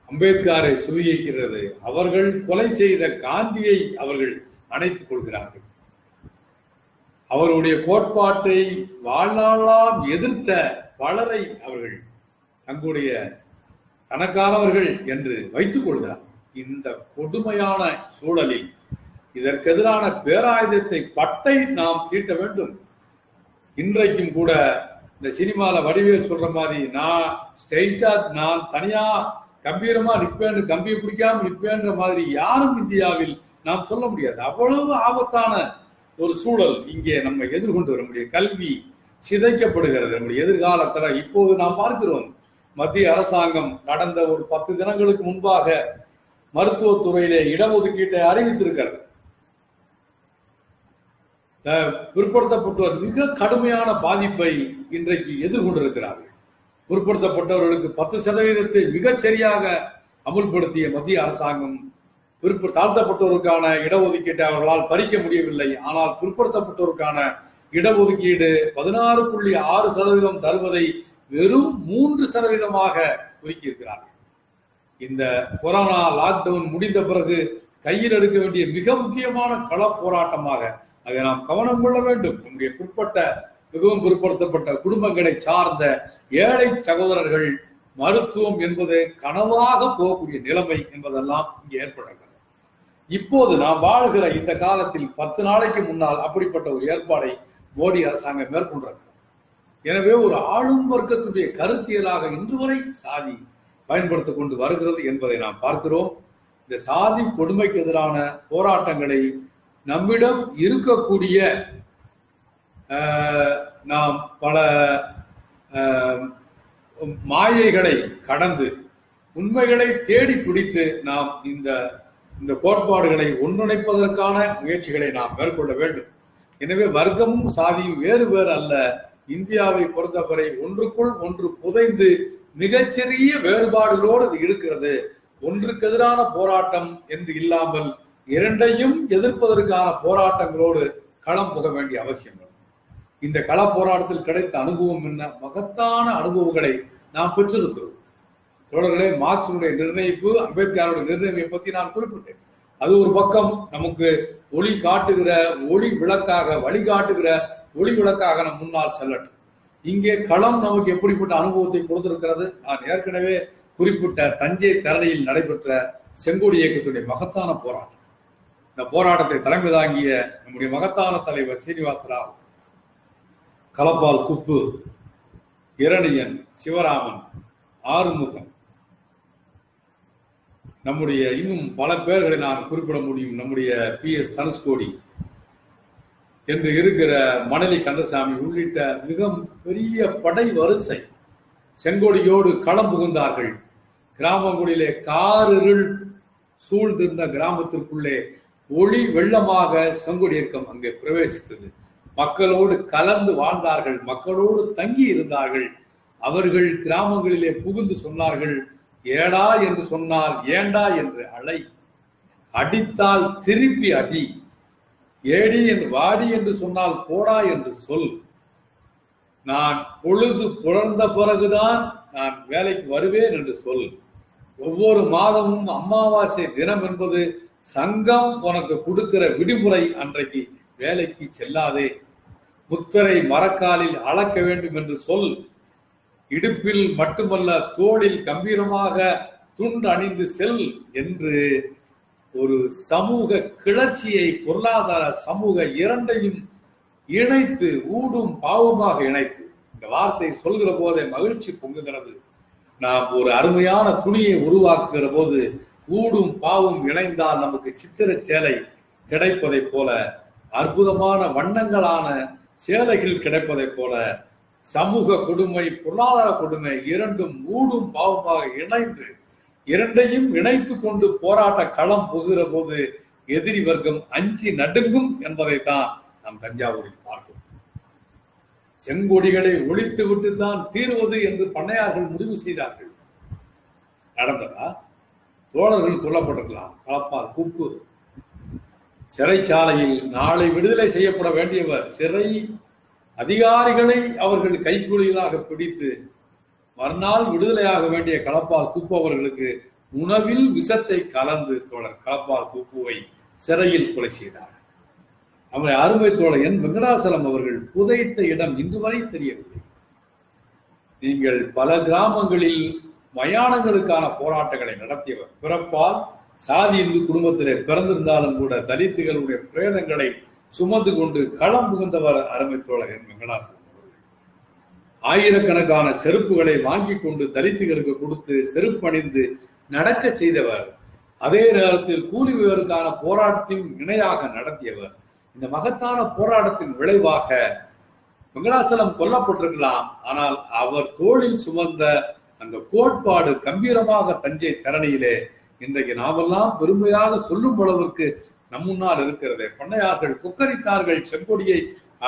அம்பேத்கரை சுவிக்கிறது. அவர்கள் கொலை செய்த காந்தியை அவர்கள் அணைத்துக் கொள்கிறார்கள். அவருடைய கோட்பாட்டை வாழ்நாளாம் எதிர்த்த பலரை அவர்கள் தங்களுடைய தனக்கானவர்கள் என்று வைத்துக் கொள்கிறார். இந்த கொடுமையான சூழலில் இதற்கு எதிரான பேராயுதத்தை பட்டை நாம் தீட்ட வேண்டும். இன்றைக்கும் கூட இந்த சினிமால வடிவேல் சொல்ற மாதிரி, நான் ஸ்ட்ரெயிட்டா நான் தனியா கம்பீரமா நிற்பேன், கம்பியை பிடிக்காம நிற்பேன்ற மாதிரி யாரும் இந்தியாவில் நாம் சொல்ல முடியாது. அவ்வளவு ஆபத்தான ஒரு சூழல் இங்கே நம்ம எதிர்கொண்டு வர முடியும். கல்வி சிதைக்கப்படுகிறது. நம்முடைய எதிர்காலத்துல இப்போது நாம் பார்க்கிறோம், மத்திய அரசாங்கம் கடந்த ஒரு 10 தினங்களுக்கு முன்பாக மருத்துவத்துறையிலே இடஒதுக்கீட்டை அறிவித்திருக்கிறது. பிற்படுத்தப்பட்டோர் மிக கடுமையான பாதிப்பை இன்றைக்கு எதிர்கொண்டிருக்கிறார்கள். பிற்படுத்தப்பட்டவர்களுக்கு 10% மிகச் சரியாக அமுல்படுத்திய மத்திய அரசாங்கம் தாழ்த்தப்பட்டோருக்கான இடஒதுக்கீட்டை அவர்களால் பறிக்க முடியவில்லை. ஆனால் பிற்படுத்தப்பட்டோருக்கான இடஒதுக்கீடு 16.6% தருவதை வெறும் 3% ஒதுக்கியிருக்கிறார்கள். இந்த கொரோனா லாக்டவுன் முடிந்த பிறகு கையில் எடுக்க வேண்டிய மிக முக்கியமான கள போராட்டமாக அதை நாம் கவனம் கொள்ள வேண்டும். நம்முடைய மிகவும் பிற்படுத்தப்பட்ட குடும்பங்களை சார்ந்த ஏழை சகோதரர்கள் மருத்துவம் என்பது கனவாக போகக்கூடிய நிலைமை என்பதெல்லாம் இங்கே ஏற்படுகிறது. இப்போது நாம் வாழ்கிற இந்த காலத்தில் 10 நாளைக்கு முன்னால் அப்படிப்பட்ட ஒரு ஏற்பாடை மோடி அரசாங்கம் மேற்கொண்டிருக்கிறது. எனவே ஒரு ஆளும் வர்க்கத்துடைய கருத்தியலாக இன்று வரை சாதி பயன்படுத்திக் கொண்டு வருகிறது என்பதை நாம் பார்க்கிறோம். இந்த சாதி கொடுமைக்கு எதிரான போராட்டங்களை நம்மிடம் இருக்கக்கூடிய நாம் பல மாயைகளை கடந்து உண்மைகளை தேடி பிடித்து நாம் இந்த கோட்பாடுகளை ஒன்றிணைப்பதற்கான முயற்சிகளை நாம் மேற்கொள்ள வேண்டும். எனவே வர்க்கமும் சாதியும் வேறு வேறு அல்ல. இந்தியாவை பொறுத்தவரை ஒன்றுக்குள் ஒன்று புதைந்து மிகச்சிறிய வேறுபாடுகளோடு அது இருக்கிறது. ஒன்றுக்கு எதிரான போராட்டம் என்று இல்லாமல் இரண்டையும் எதிர்ப்பதற்கான போராட்டங்களோடு களம் புக வேண்டிய அவசியம். இந்த கள போராட்டத்தில் கிடைத்த அனுபவம் என்ன? மகத்தான அனுபவங்களை நாம் பெற்றிருக்கிறோம். தோழர்களே, மார்க்சினுடைய நிர்ணயிப்பு, அம்பேத்கருடைய நிர்ணயம் பற்றி நான் குறிப்பிட்டேன். அது ஒரு பக்கம் நமக்கு ஒளி காட்டுகிற ஒளி விளக்காக, வழிகாட்டுகிற ஒளி விளக்காக நம் முன்னால் செல்லட்டும். இங்கே களம் நமக்கு எப்படிப்பட்ட அனுபவத்தை கொடுத்திருக்கிறது? நான் ஏற்கனவே குறிப்பிட்ட தஞ்சை தரணியில் நடைபெற்ற செங்கோடி இயக்கத்துடைய மகத்தான போராட்டம். இந்த போராட்டத்தை தலைமை தாங்கிய நம்முடைய மகத்தான தலைவர் சீனிவாச ராவ், களப்பால் குப்பு, இரணியன், சிவராமன், ஆறுமுகம், நம்முடைய இன்னும் பல பேர்களை நான் குறிப்பிட முடியும். நம்முடைய PS தனுஷ்கோடி என்று இருக்கிற மணலி கந்தசாமி உள்ளிட்ட மிக பெரிய படை வரிசை செங்கோடியோடு களம் புகுந்தார்கள். கிராமங்களிலே காரிருள் சூழ்ந்திருந்த கிராமத்திற்குள்ளே ஒளி வெள்ளமாக செங்கோடி இயக்கம் அங்கே பிரவேசித்தது. மக்களோடு கலந்து வாழ்ந்தார்கள், மக்களோடு தங்கி இருந்தார்கள். அவர்கள் கிராமங்களிலே புகுந்து சொன்னார்கள், ஏடா என்று சொன்னால் ஏண்டா என்று அழை, அடித்தால் திருப்பி அடி, ஏடி என்று வாடி என்று சொன்னால் போடா என்று சொல், நான் பொழுது புலர்ந்த பிறகுதான் நான் வேலைக்கு வருவேன் என்று சொல், ஒவ்வொரு மாதமும் அமாவாசை தினம் என்பது சங்கம் உனக்கு கொடுக்கிற விடுமுறை, அன்றைக்கு வேலைக்கு செல்லாதே, முத்தரை மரக்காலில் அளக்க வேண்டும் என்று சொல், இடுப்பில் மட்டுமல்ல தோளில் கம்பீரமாக துண்டு அணிந்து செல் என்று ஒரு சமூக கிளர்ச்சியை, பொருளாதார சமூக இரண்டையும் இணைத்து, ஊடும் பாவமாக இணைத்து, இந்த வார்த்தை சொல்கிற போதே மகிழ்ச்சி பொங்குகிறது. நாம் ஒரு அருமையான துணியை உருவாக்குகிற போது ஊடும் பாவும் இணைந்தால் நமக்கு சித்திர சேலை கிடைப்பதை போல, அற்புதமான வண்ணங்களான சேலைகள் கிடைப்பதை போல, சமூக கொடுமை, பொருளாதார கொடுமை இரண்டும் ஊடும் பாவமாக இணைந்து, இரண்டையும் இணைத்து கொண்டு போராட்ட களம் புகுகிற போது எதிரி வர்க்கம் அஞ்சி நடுங்கும் என்பதைத்தான் நாம் தஞ்சாவூரில் பார்த்தோம். செங்கொடிகளை ஒழித்து விட்டு தான் தீர்வது என்று பண்ணையார்கள் முடிவு செய்தார்கள். நடந்ததா? தோழர்கள் கொல்லப்பட்டிருக்கலாம். களப்பால் குப்பு சிறைச்சாலையில் நாளை விடுதலை செய்யப்பட வேண்டியவர் சிறை அதிகாரிகளை அவர்கள் கைக்கூலிகளாக பிடித்து மறுநாள் விடுதலையாக வேண்டிய களப்பால் குப்பு அவர்களுக்கு உணவில் விஷத்தை கலந்து தோழர் களப்பால் குப்புவை சிறையில் கொலை செய்தார். அவருடைய அருமை தோழர் என் வெங்கடாசலம் அவர்கள் புதைத்த இடம் இன்று வரை தெரியவில்லை. நீங்கள் பல கிராமங்களில் மயானங்களுக்கான போராட்டங்களை நடத்தியவர். பிறப்பால் சாதி இந்து குடும்பத்திலே பிறந்திருந்தாலும் கூட தலித்துகளுடைய பிரேதங்களை சுமந்து கொண்டு களம் புகுந்தவர் அருமை தோழர் என் வெங்கடாசலம் அவர்கள். ஆயிரக்கணக்கான செருப்புகளை வாங்கி கொண்டு தலித்துகளுக்கு கொடுத்து செருப்பு அணிந்து நடக்க செய்தவர். அதே நேரத்தில் கூலி உயர்வுக்கான போராட்டத்தையும் இணையாக நடத்தியவர். இந்த மகத்தான போராட்டத்தின் விளைவாக வெங்கடாசலம் கொல்லப்பட்டிருக்கலாம். ஆனால் அவர் தோளில் சுமந்த அந்த கோட்பாடு கம்பீரமாக தஞ்சை தரணியிலே இன்றைக்கு நாமெல்லாம் பெருமையாக சொல்லும் அளவிற்கு நம் முன்னால் இருக்கிறது. பண்ணையார்கள் கொக்கரித்தார்கள், செங்கொடியை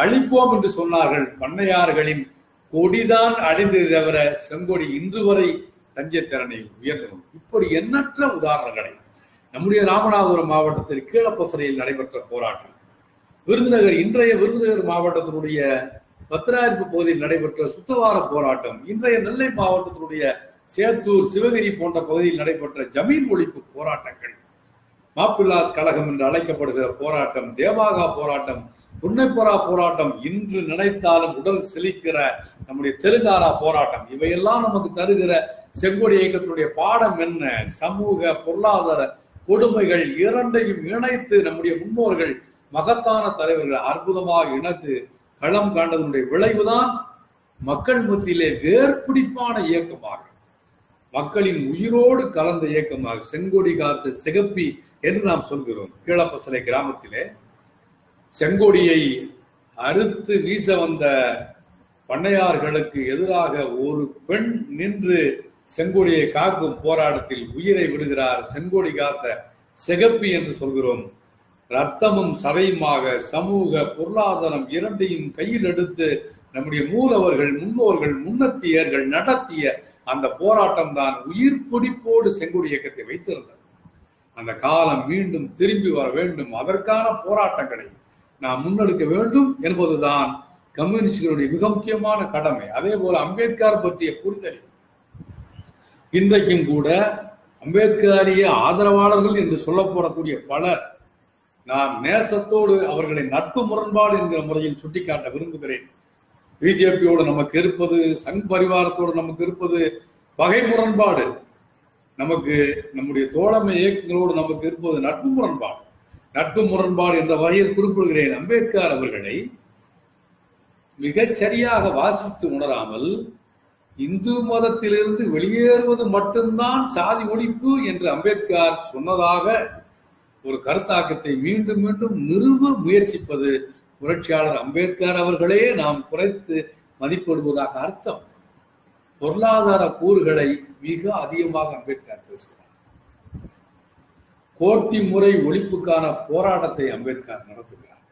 அழிப்போம் என்று சொன்னார்கள். பண்ணையார்களின் கொடிதான் அழிந்ததை தவிர செங்கொடி இன்று வரை தஞ்சை தரணி உயர்ந்தது. இப்படி எண்ணற்ற உதாரணங்களை நம்முடைய ராமநாதபுரம் மாவட்டத்தில் கீழப்பசறையில் நடைபெற்ற போராட்டம், விருதுநகர் இன்றைய விருதுநகர் மாவட்டத்தினுடைய பத்திராயிருப்பு பகுதியில் நடைபெற்ற சுத்தவார போராட்டம், இன்றைய நெல்லை மாவட்டத்தினுடைய சேத்தூர், சிவகிரி போன்ற பகுதியில் நடைபெற்ற ஜமீன் ஒழிப்பு போராட்டங்கள், மாப்பிள்ளாஸ் கழகம் என்று அழைக்கப்படுகிற போராட்டம், தேவாகா போராட்டம், புன்னைப்பொரா போராட்டம், இன்று நினைத்தாலும் உடல் செழிக்கிற நம்முடைய தெலுங்கானா போராட்டம், இவையெல்லாம் நமக்கு தருகிற செங்கொடி இயக்கத்தினுடைய பாடம் என்ன? சமூக பொருளாதார கொடுமைகள் இரண்டையும் இணைத்து நம்முடைய முன்னோர்கள், மகத்தான தலைவர்கள் அற்புதமாக இணைத்து களம் காண்டதனுடைய விளைவுதான் மக்கள் மத்தியிலே வேர்பிடிப்பான இயக்கமாக, மக்களின் உயிரோடு கலந்த இயக்கமாக செங்கொடி காத்த சிகப்பி என்று நாம் சொல்கிறோம். கீழப்பசலை கிராமத்திலே செங்கொடியை அறுத்து வீச வந்த பண்ணையார்களுக்கு எதிராக ஒரு பெண் நின்று செங்கொடியை காக்கும் போராட்டத்தில் உயிரை விடுகிறார். செங்கொடி காத்த சிகப்பி என்று சொல்கிறோம். ரத்தமும் சதையுமாக சமூக பொருளாதாரம் இரண்டையும் கையில் எடுத்து நம்முடைய மூலவர்கள் முன்னோர்கள் முன்னத்தியர்கள் நடத்திய அந்த போராட்டம் தான் உயிர் பிடிப்போடு செங்கோடி இயக்கத்தை வைத்திருந்தது. அந்த காலம் மீண்டும் திரும்பி வர வேண்டும், அதற்கான போராட்டங்களை நாம் முன்னெடுக்க வேண்டும் என்பதுதான் கம்யூனிஸ்டுகளுடைய மிக முக்கியமான கடமை. அதே போல அம்பேத்கர் பற்றிய புரிதல் இன்றைக்கும் கூட அம்பேத்கரிய ஆதரவாளர்கள் என்று சொல்லப்படக்கூடிய பலர் நான் நேசத்தோடு அவர்களை நட்பு முரண்பாடு என்கிற முறையில் சுட்டிக்காட்ட விரும்புகிறேன். பிஜேபியோடு நமக்கு இருப்பது, சங் பரிவாரத்தோடு நமக்கு இருப்பது பகை முரண்பாடு, நமக்கு நம்முடைய தோழமை இயக்கங்களோடு நமக்கு இருப்பது நட்பு முரண்பாடு. நட்பு முரண்பாடு என்ற வகையில் குறிப்பிடுகிறேன். அம்பேத்கர் அவர்களை மிகச் சரியாக வாசித்து உணராமல் இந்து மதத்திலிருந்து வெளியேறுவது மட்டும்தான் சாதி ஒழிப்பு என்று அம்பேத்கர் சொன்னதாக ஒரு கருத்தாக்கத்தை மீண்டும் மீண்டும் நிறுவ முயற்சிப்பது புரட்சியாளர் அம்பேத்கர் அவர்களே நாம் குறைத்து மதிப்பிடுவதாக அர்த்தம். பொருளாதார கூறுகளை மிக அதிகமாக அம்பேத்கர் பேசுகிறார். கோட்டி முறை ஒழிப்புக்கான போராட்டத்தை அம்பேத்கர் நடத்துகிறார்.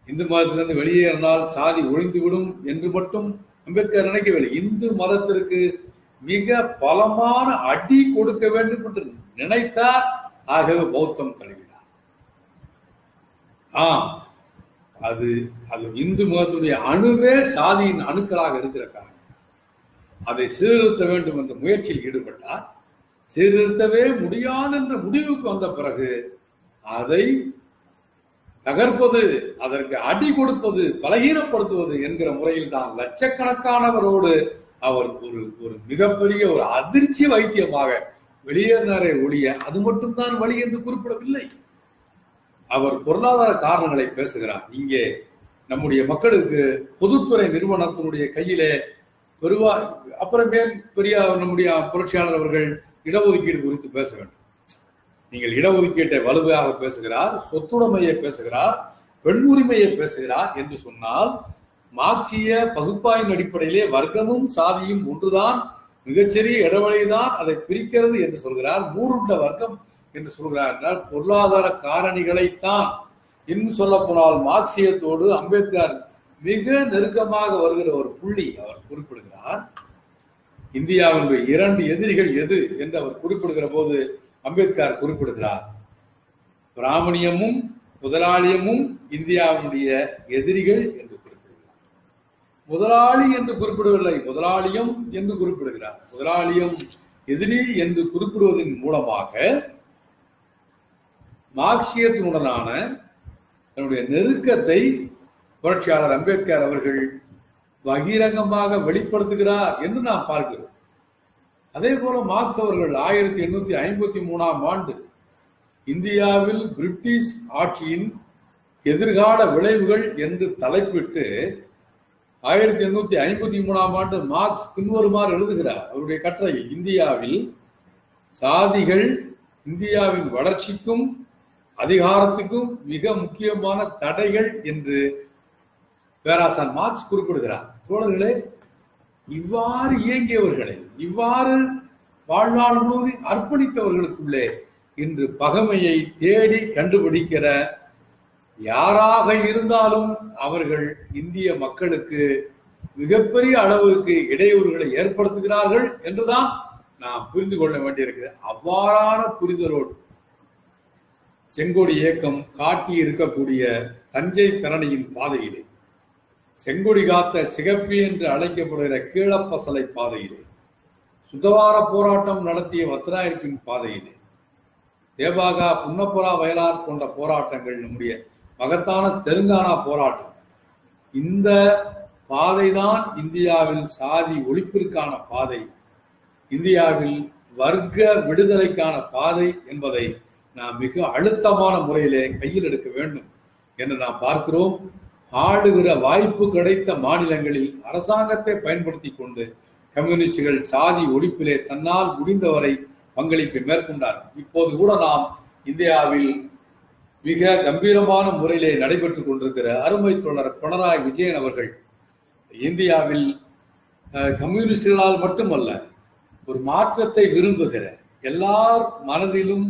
இந்து மதத்திலிருந்து வெளியேறினால் சாதி ஒழிந்துவிடும் என்று மட்டும் அம்பேத்கர் நினைக்கவில்லை. இந்து மதத்திற்கு மிக பலமான அடி கொடுக்க வேண்டும் என்று நினைத்தார். ஆகவே பௌத்தம் தழுவினார். அது இந்து மதத்துடைய அணுவே சாதியின் அணுக்களாக இருக்கிற காரணம் அதை சீர்திருத்த வேண்டும் என்ற முயற்சியில் ஈடுபட்டார். சீர்திருத்தவே முடியாது என்ற முடிவுக்கு வந்த பிறகு அதை தகர்ப்பது, அதற்கு அடி கொடுப்பது, பலகீனப்படுத்துவது என்கிற முறையில் தான் லட்சக்கணக்கானவரோடு அவர் ஒரு மிகப்பெரிய ஒரு அதிர்ச்சி வைத்தியமாக வெளியேறினாரே ஒழிய அது மட்டும்தான் வழி என்று குறிப்பிடவில்லை. அவர் பொருளாதார காரணங்களை பேசுகிறார். இங்கே நம்முடைய மக்களுக்கு பொதுத்துறை நிறுவனத்தினுடைய கையிலே அப்புறமேல் பெரிய நம்முடைய புரட்சியாளர் அவர்கள் இடஒதுக்கீடு குறித்து பேச வேண்டும். நீங்கள் இடஒதுக்கீட்டை வலுவாக பேசுகிறார், சொத்துடைமையை பேசுகிறார், பெண் உரிமையை பேசுகிறார் என்று சொன்னால் மார்க்சிய பகுப்பாயின் அடிப்படையிலே வர்க்கமும் சாதியும் ஒன்றுதான், மிகச்சிறிய இடைவெளிதான் அதை பிரிக்கிறது என்று சொல்கிறார். மூருண்ட வர்க்கம் என்று சொல்கிறார் என்றால் பொருளாதார காரணிகளைத்தான். இன்னும் சொல்ல போனால் மார்க்சியத்தோடு அம்பேத்கர் மிக நெருக்கமாக வருகிற ஒரு புள்ளி அவர் குறிப்பிடுகிறார். இந்தியாவினுடைய 2 எதிரிகள் எது என்று அவர் குறிப்பிடுகிற போது அம்பேத்கர் குறிப்பிடுகிறார், பிராமணியமும் முதலாளியமும் இந்தியாவினுடைய எதிரிகள் என்று குறிப்பிடுகிறார். முதலாளி என்று குறிப்பிடவில்லை, முதலாளியம் என்று குறிப்பிடுகிறார். முதலாளியம் எதிரி என்று குறிப்பிடுவதன் மூலமாக மார்க்சியத்தினுடனான தன்னுடைய நெருக்கத்தை புரட்சியாளர் அம்பேத்கர் அவர்கள் பகிரங்கமாக வெளிப்படுத்துகிறார் என்று நாம் பார்க்கிறோம். அதே போல மார்க்ஸ் அவர்கள் 1853ஆம் ஆண்டு இந்தியாவில் பிரிட்டிஷ் ஆட்சியின் எதிர்கால விளைவுகள் என்று தலைப்பிட்டு 1853ஆம் ஆண்டு மார்க்ஸ் பின்வருமாறு எழுதுகிறார் அவருடைய கட்டுரையில், இந்தியாவில் சாதிகள் இந்தியாவின் வளர்ச்சிக்கும் அதிகாரத்துக்கும் மிக முக்கியமான தடைகள் என்று பேராசான் மார்க்ஸ் குறிப்பிடுகிறார். தோழர்களே, இவ்வாறு இயங்கியவர்களை, இவ்வாறு வாழ்நாள் முழுவதும் அர்ப்பணித்தவர்களுக்குள்ளே இன்று பகைமையை தேடி கண்டுபிடிக்கிற யாராக இருந்தாலும் அவர்கள் இந்திய மக்களுக்கு மிகப்பெரிய அளவுக்கு இடையூறுகளை ஏற்படுத்துகிறார்கள் என்றுதான் நாம் புரிந்து கொள்ள வேண்டியிருக்கிறது. அவ்வாறான புரிதலோடு செங்கோடி இயக்கம் காட்டி இருக்கக்கூடிய தஞ்சை தரணியின் பாதையிலே, செங்கொடி காத்த சிகப்பி என்று அழைக்கப்படுகிற கீழப்பசலை பாதையிலே, சுதவார போராட்டம் நடத்திய வத்திராயிருப்பின் பாதையிலே, தேபாகா புன்னப்புரா வயலார் போன்ற போராட்டங்கள், நம்முடைய மகத்தான தெலுங்கானா போராட்டம், இந்த பாதைதான் இந்தியாவில் சாதி ஒழிப்பிற்கான பாதை, இந்தியாவில் வர்க்க விடுதலைக்கான பாதை என்பதை நாம் மிக அழுத்தமான முறையிலே கையில் எடுக்க வேண்டும் என்று நாம் பார்க்கிறோம். ஆளுகிற வாய்ப்பு கிடைத்த மாநிலங்களில் அரசாங்கத்தை பயன்படுத்தி கொண்டு கம்யூனிஸ்டுகள் சாதி ஒழிப்பிலே தன்னால் முடிந்தவரை பங்களிப்பை மேற்கொண்டார். இப்போது கூட நாம் இந்தியாவில் மிக கம்பீரமான முறையிலே நடைபெற்றுக் கொண்டிருக்கிற அருமை தோழர் பினராயி விஜயன் அவர்கள் இந்தியாவில் கம்யூனிஸ்டுகளால் மட்டுமல்ல, ஒரு மாற்றத்தை விரும்புகிற எல்லார் மனதிலும்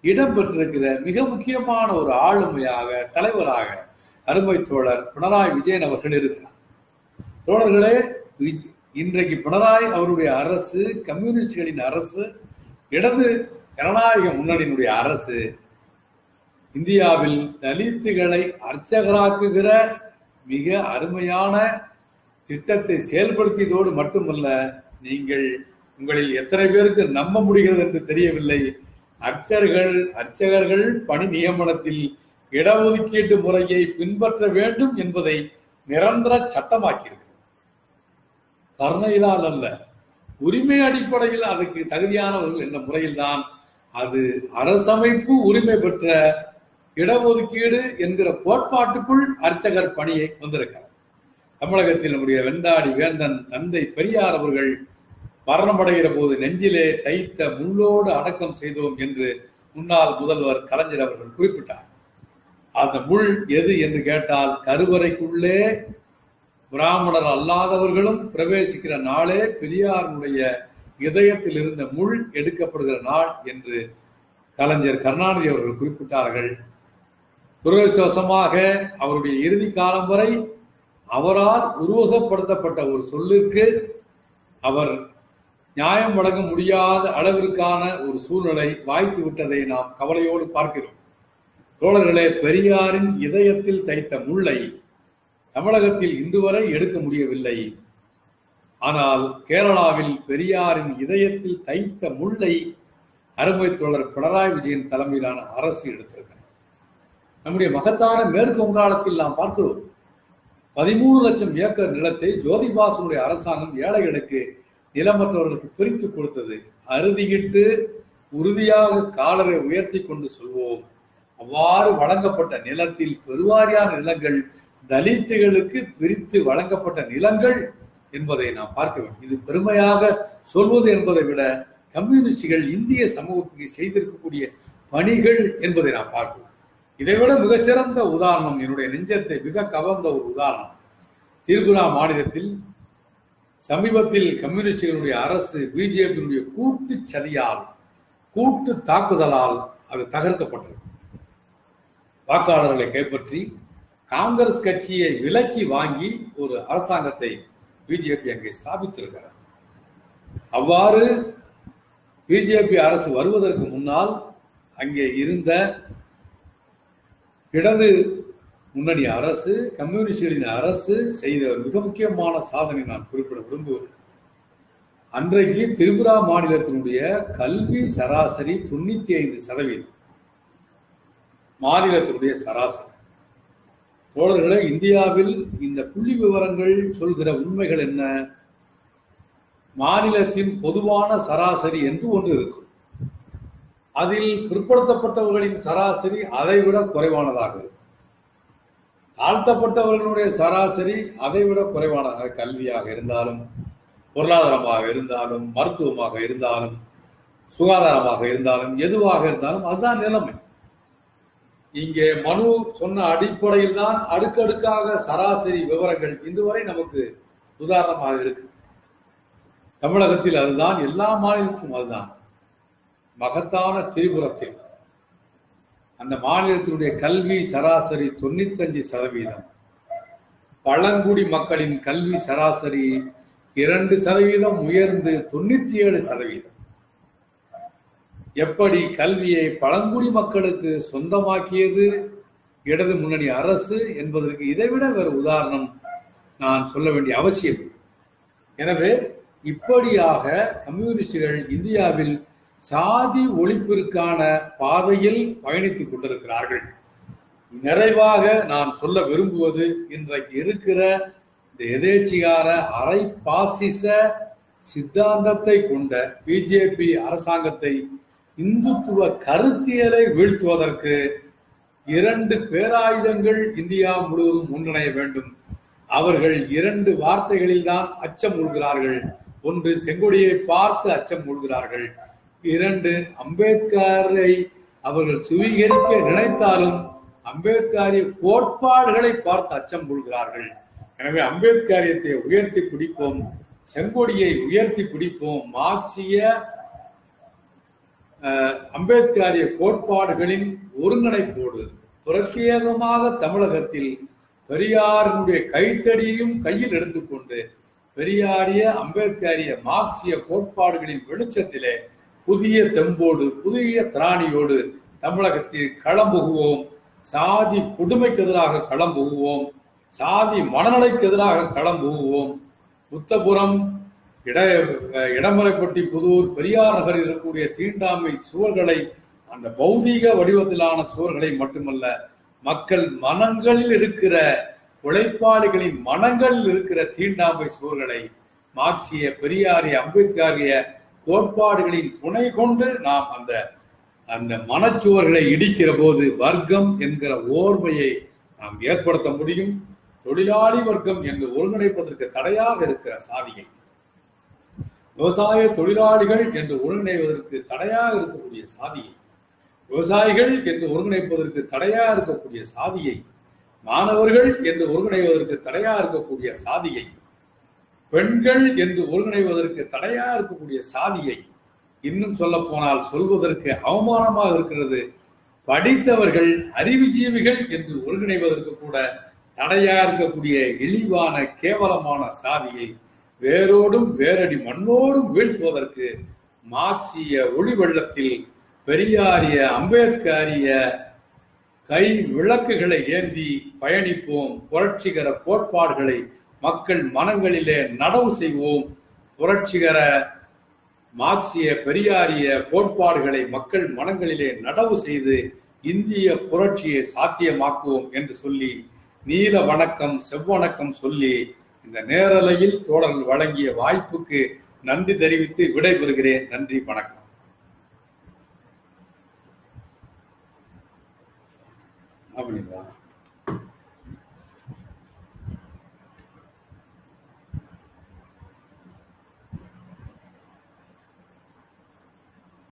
இடம்பெற்றிருக்கிற மிக முக்கியமான ஒரு ஆளுமையாக, தலைவராக அருமை தோழர் பினராயி விஜயன் அவர்கள் இருக்கிறார். தோழர்களே, இன்றைக்கு பினராயி அவருடைய அரசு, கம்யூனிஸ்டுகளின் அரசு, இடது ஜனநாயக முன்னணியினுடைய அரசு இந்தியாவில் தலித்துகளை அர்ச்சகராக்குகிற மிக அருமையான திட்டத்தை செயல்படுத்தியதோடு மட்டுமல்ல, உங்களில் எத்தனை பேருக்கு நம்ப முடிகிறது என்று தெரியவில்லை, அர்ச்சகர்கள் பணி நியமனத்தில் இடஒதுக்கீட்டு முறையை பின்பற்ற வேண்டும் என்பதை நிரந்தர சட்டமாக்கியிருக்கிறது. கருணையினால் அல்ல, உரிமை அடிப்படையில் அதுக்கு தகுதியானவர்கள் என்ற முறையில்தான் அது அரசமைப்பு உரிமை பெற்ற இடஒதுக்கீடு என்கிற கோட்பாட்டுக்குள் அர்ச்சகர் பணியை வந்திருக்கிறார். தமிழகத்தில் நம்முடைய வெண்டாடி வேந்தன் தந்தை பெரியார் அவர்கள் மரணமடைகிற போது நெஞ்சிலே தைத்த முள்ளோடு அடக்கம் செய்தோம் என்று முன்னாள் முதல்வர் கலைஞர் அவர்கள் குறிப்பிட்டார். அந்த முள் எது என்று கேட்டால், கருவறைக்குள்ளே பிராமணர் அல்லாதவர்களும் பிரவேசிக்கிற நாளே பெரியாருடைய இதயத்தில் இருந்த முள் எடுக்கப்படுகிற நாள் என்று கலைஞர் கருணாநிதி அவர்கள் குறிப்பிட்டார்கள். துரதிர்ஷ்டவசமாக அவருடைய இறுதி காலம் வரை அவரால் உருவகப்படுத்தப்பட்ட ஒரு சொல்லிற்கு அவர் நியாயம் வழங்க முடியாத அளவிற்கான ஒரு சூழ்நிலை வாய்த்து விட்டதை நாம் கவலையோடு பார்க்கிறோம். தோழர்களே, பெரியாரின் இதயத்தில் தைத்த முள்ளை தமிழகத்தில் இன்று வரை எடுக்க முடியவில்லை. ஆனால் கேரளாவில் பெரியாரின் இதயத்தில் தைத்த முள்ளை அருமை தோழர் பினராயி விஜயன் தலைமையிலான அரசு எடுத்திருக்கிறது. நம்முடைய மகத்தான மேற்கு வங்காளத்தில் நாம் பார்க்கிறோம். 13 லட்சம் ஏக்கர் நிலத்தை ஜோதிபாசனுடைய அரசாங்கம் ஏழைகளுக்கு, நிலமற்றவர்களுக்கு பிரித்து கொடுத்தது. அறுதியிட்டு உறுதியாக காலரை உயர்த்தி கொண்டு சொல்வோம், அவ்வாறு வழங்கப்பட்ட நிலத்தில் பெருவாரியான நிலங்கள் தலித்துகளுக்கு பிரித்து வழங்கப்பட்ட நிலங்கள் என்பதை நாம் பார்க்க வேண்டும். இது பெருமையாக சொல்வது என்பதை விட கம்யூனிஸ்டுகள் இந்திய சமூகத்துக்கு செய்திருக்கக்கூடிய பணிகள் என்பதை நாம் பார்க்கிறோம். இதைவிட மிகச்சிறந்த உதாரணம், என்னுடைய நெஞ்சத்தை மிக கவர்ந்த ஒரு உதாரணம், திரிபுரா மாநிலத்தில் சமீபத்தில் கம்யூனிஸ்டுகளுடைய அரசு பிஜேபியினுடைய கூட்டு சதியால், கூட்டு தாக்குதலால் அது தகர்க்கப்பட்டது. வாக்காளர்களை கைப்பற்றி காங்கிரஸ் கட்சியை விலக்கி வாங்கி ஒரு அரசாங்கத்தை பிஜேபி அங்கே ஸ்தாபித்திருக்கிறார். அவ்வாறு பிஜேபி அரசு வருவதற்கு முன்னால் அங்கே இருந்த இடது முன்னணி அரசு, கம்யூனிஸ்டுகளின் அரசு செய்த மிக முக்கியமான சாதனை நான் குறிப்பிட விரும்புகிறேன். அன்றைக்கு திரிபுரா மாநிலத்தினுடைய கல்வி சராசரி 95%. மாநிலத்தினுடைய சராசரி. தோழர்களே, இந்தியாவில் இந்த புள்ளி விவரங்கள் சொல்கிற உண்மைகள் என்ன? மாநிலத்தின் பொதுவான சராசரி என்று ஒன்று இருக்கும். அதில் பிற்படுத்தப்பட்டவர்களின் சராசரி அதைவிட குறைவானதாக இருக்கும். தாழ்த்தப்பட்டவர்களுடைய சராசரி அதைவிட குறைவானதாக, கல்வியாக இருந்தாலும், பொருளாதாரமாக இருந்தாலும், மருத்துவமாக இருந்தாலும், சுகாதாரமாக இருந்தாலும், எதுவாக இருந்தாலும் அதுதான் நிலைமை. இங்கே மனு சொன்ன அடிப்படையில் தான் அடுக்கடுக்காக சராசரி விவரங்கள் இன்று வரை நமக்கு உதாரணமாக இருக்கு. தமிழகத்தில் அதுதான், எல்லா மாநிலத்திலும் அதுதான். மகத்தான திரிபுரத்தில் அந்த மாநிலத்தினுடைய கல்வி சராசரி 95%. பழங்குடி மக்களின் கல்வி சராசரி 2% உயர்ந்து 97%. எப்படி கல்வியை பழங்குடி மக்களுக்கு சொந்தமாக்கியது இடது முன்னணி அரசு என்பதற்கு இதைவிட வேறு உதாரணம் நான் சொல்ல வேண்டிய அவசியம். எனவே இப்படியாக கம்யூனிஸ்டுகள் இந்தியாவில் சாதி ஒழிப்பிற்கான பாதையில் பயணித்துக் கொண்டிருக்கிறார்கள். நிறைவாக நான் சொல்ல விரும்புவது, இன்றைக்கு இருக்கிற இந்த எதேச்சிகார அரை பாசிச சித்தாந்தத்தை கொண்ட பிஜேபி அரசாங்கத்தை, இந்துத்துவ கருத்தியலை வீழ்த்துவதற்கு 2 பேராயுதங்கள் இந்தியா முழுவதும் ஒன்றிணைய வேண்டும். அவர்கள் 2 வார்த்தைகளில் தான் அச்சம் கொள்கிறார்கள். ஒன்று, செங்கொடியை பார்த்து அச்சம் கொள்கிறார்கள். 2, அம்பேத்கரை அவர்கள் சுவீகரிக்க நினைத்தாலும் அம்பேத்கரிய கோட்பாடுகளை பார்த்து அச்சம் கொள்கிறார்கள். எனவே அம்பேத்கரியத்தை உயர்த்தி பிடிப்போம், செங்கொடியை உயர்த்தி பிடிப்போம், மார்க்சிய அம்பேத்கரிய கோட்பாடுகளின் ஒருங்கிணைப்போடு பிரத்யேகமாக தமிழகத்தில் பெரியாரினுடைய கைத்தடியையும் கையில் எடுத்துக்கொண்டு பெரியாரிய அம்பேத்கரிய மார்க்சிய கோட்பாடுகளின் வெளிச்சத்திலே புதிய தெம்போடு புதிய திராணியோடு தமிழகத்தில் களம்புகுவோம். சாதி கொடுமைக்கு எதிராக களம்புகுவோம். சாதி மனநலைக்கு எதிராக களம்புகுவோம். புத்தபுரம், இடமலைப்பட்டி, புதூர், பெரியார் நகரில் இருக்கக்கூடிய தீண்டாமை சுவர்களை, அந்த பௌதீக வடிவத்திலான சுவர்களை மட்டுமல்ல, மக்கள் மனங்களில் இருக்கிற உழைப்பாளிகளின் மனங்களில் இருக்கிற தீண்டாமை சுவர்களை மார்க்சிய பெரியாரிய அம்பேத்கரிய கோட்பாடுகளின் துணை கொண்டு நாம் அந்த மனச்சுவர்களை இடிக்கிற போது வர்க்கம் என்கிற ஓர்மையை நாம் ஏற்படுத்த முடியும். தொழிலாளி வர்க்கம் என்று ஒருங்கிணைப்பதற்கு தடையாக இருக்கிற சாதியை, விவசாய தொழிலாளிகள் என்று ஒருங்கிணைவதற்கு தடையாக இருக்கக்கூடிய சாதியை, விவசாயிகள் என்று ஒருங்கிணைப்பதற்கு தடையாக இருக்கக்கூடிய சாதியை, மாணவர்கள் என்று ஒருங்கிணைவதற்கு தடையாக இருக்கக்கூடிய சாதியை, பெண்கள் என்று ஒருங்கிணைவதற்கு தடையாக இருக்கக்கூடிய சாதியை, இன்னும் சொல்ல போனால் சொல்வதற்கு அவமானமாக இருக்கிறது, படித்தவர்கள் அறிவுஜீவிகள் என்று ஒருங்கிணைவதற்கு கூட தடையாக இருக்கக்கூடிய இழிவான கேவலமான சாதியை வேரோடும் வேரடி மண்ணோடும் வீழ்த்துவதற்கு மார்க்சிய ஒளி வெள்ளத்தில் பெரியாரிய அம்பேத்கரிய கை விளக்குகளை ஏந்தி பயணிப்போம். புரட்சிகர கோட்பாடுகளை மக்கள் மனங்களிலே நடவு செய்வோம். புரட்சிகர மார்க்சிய பெரியாரிய கோட்பாடுகளை மக்கள் மனங்களிலே நடவு செய்து இந்திய புரட்சியை சாத்தியமாக்குவோம் என்று சொல்லி நீல வணக்கம் செவ்வணக்கம் சொல்லி இந்த நேரலையில் தோழர்கள் வழங்கிய வாய்ப்புக்கு நன்றி தெரிவித்து விடைபெறுகிறேன். நன்றி, வணக்கம். அப்படிங்களா?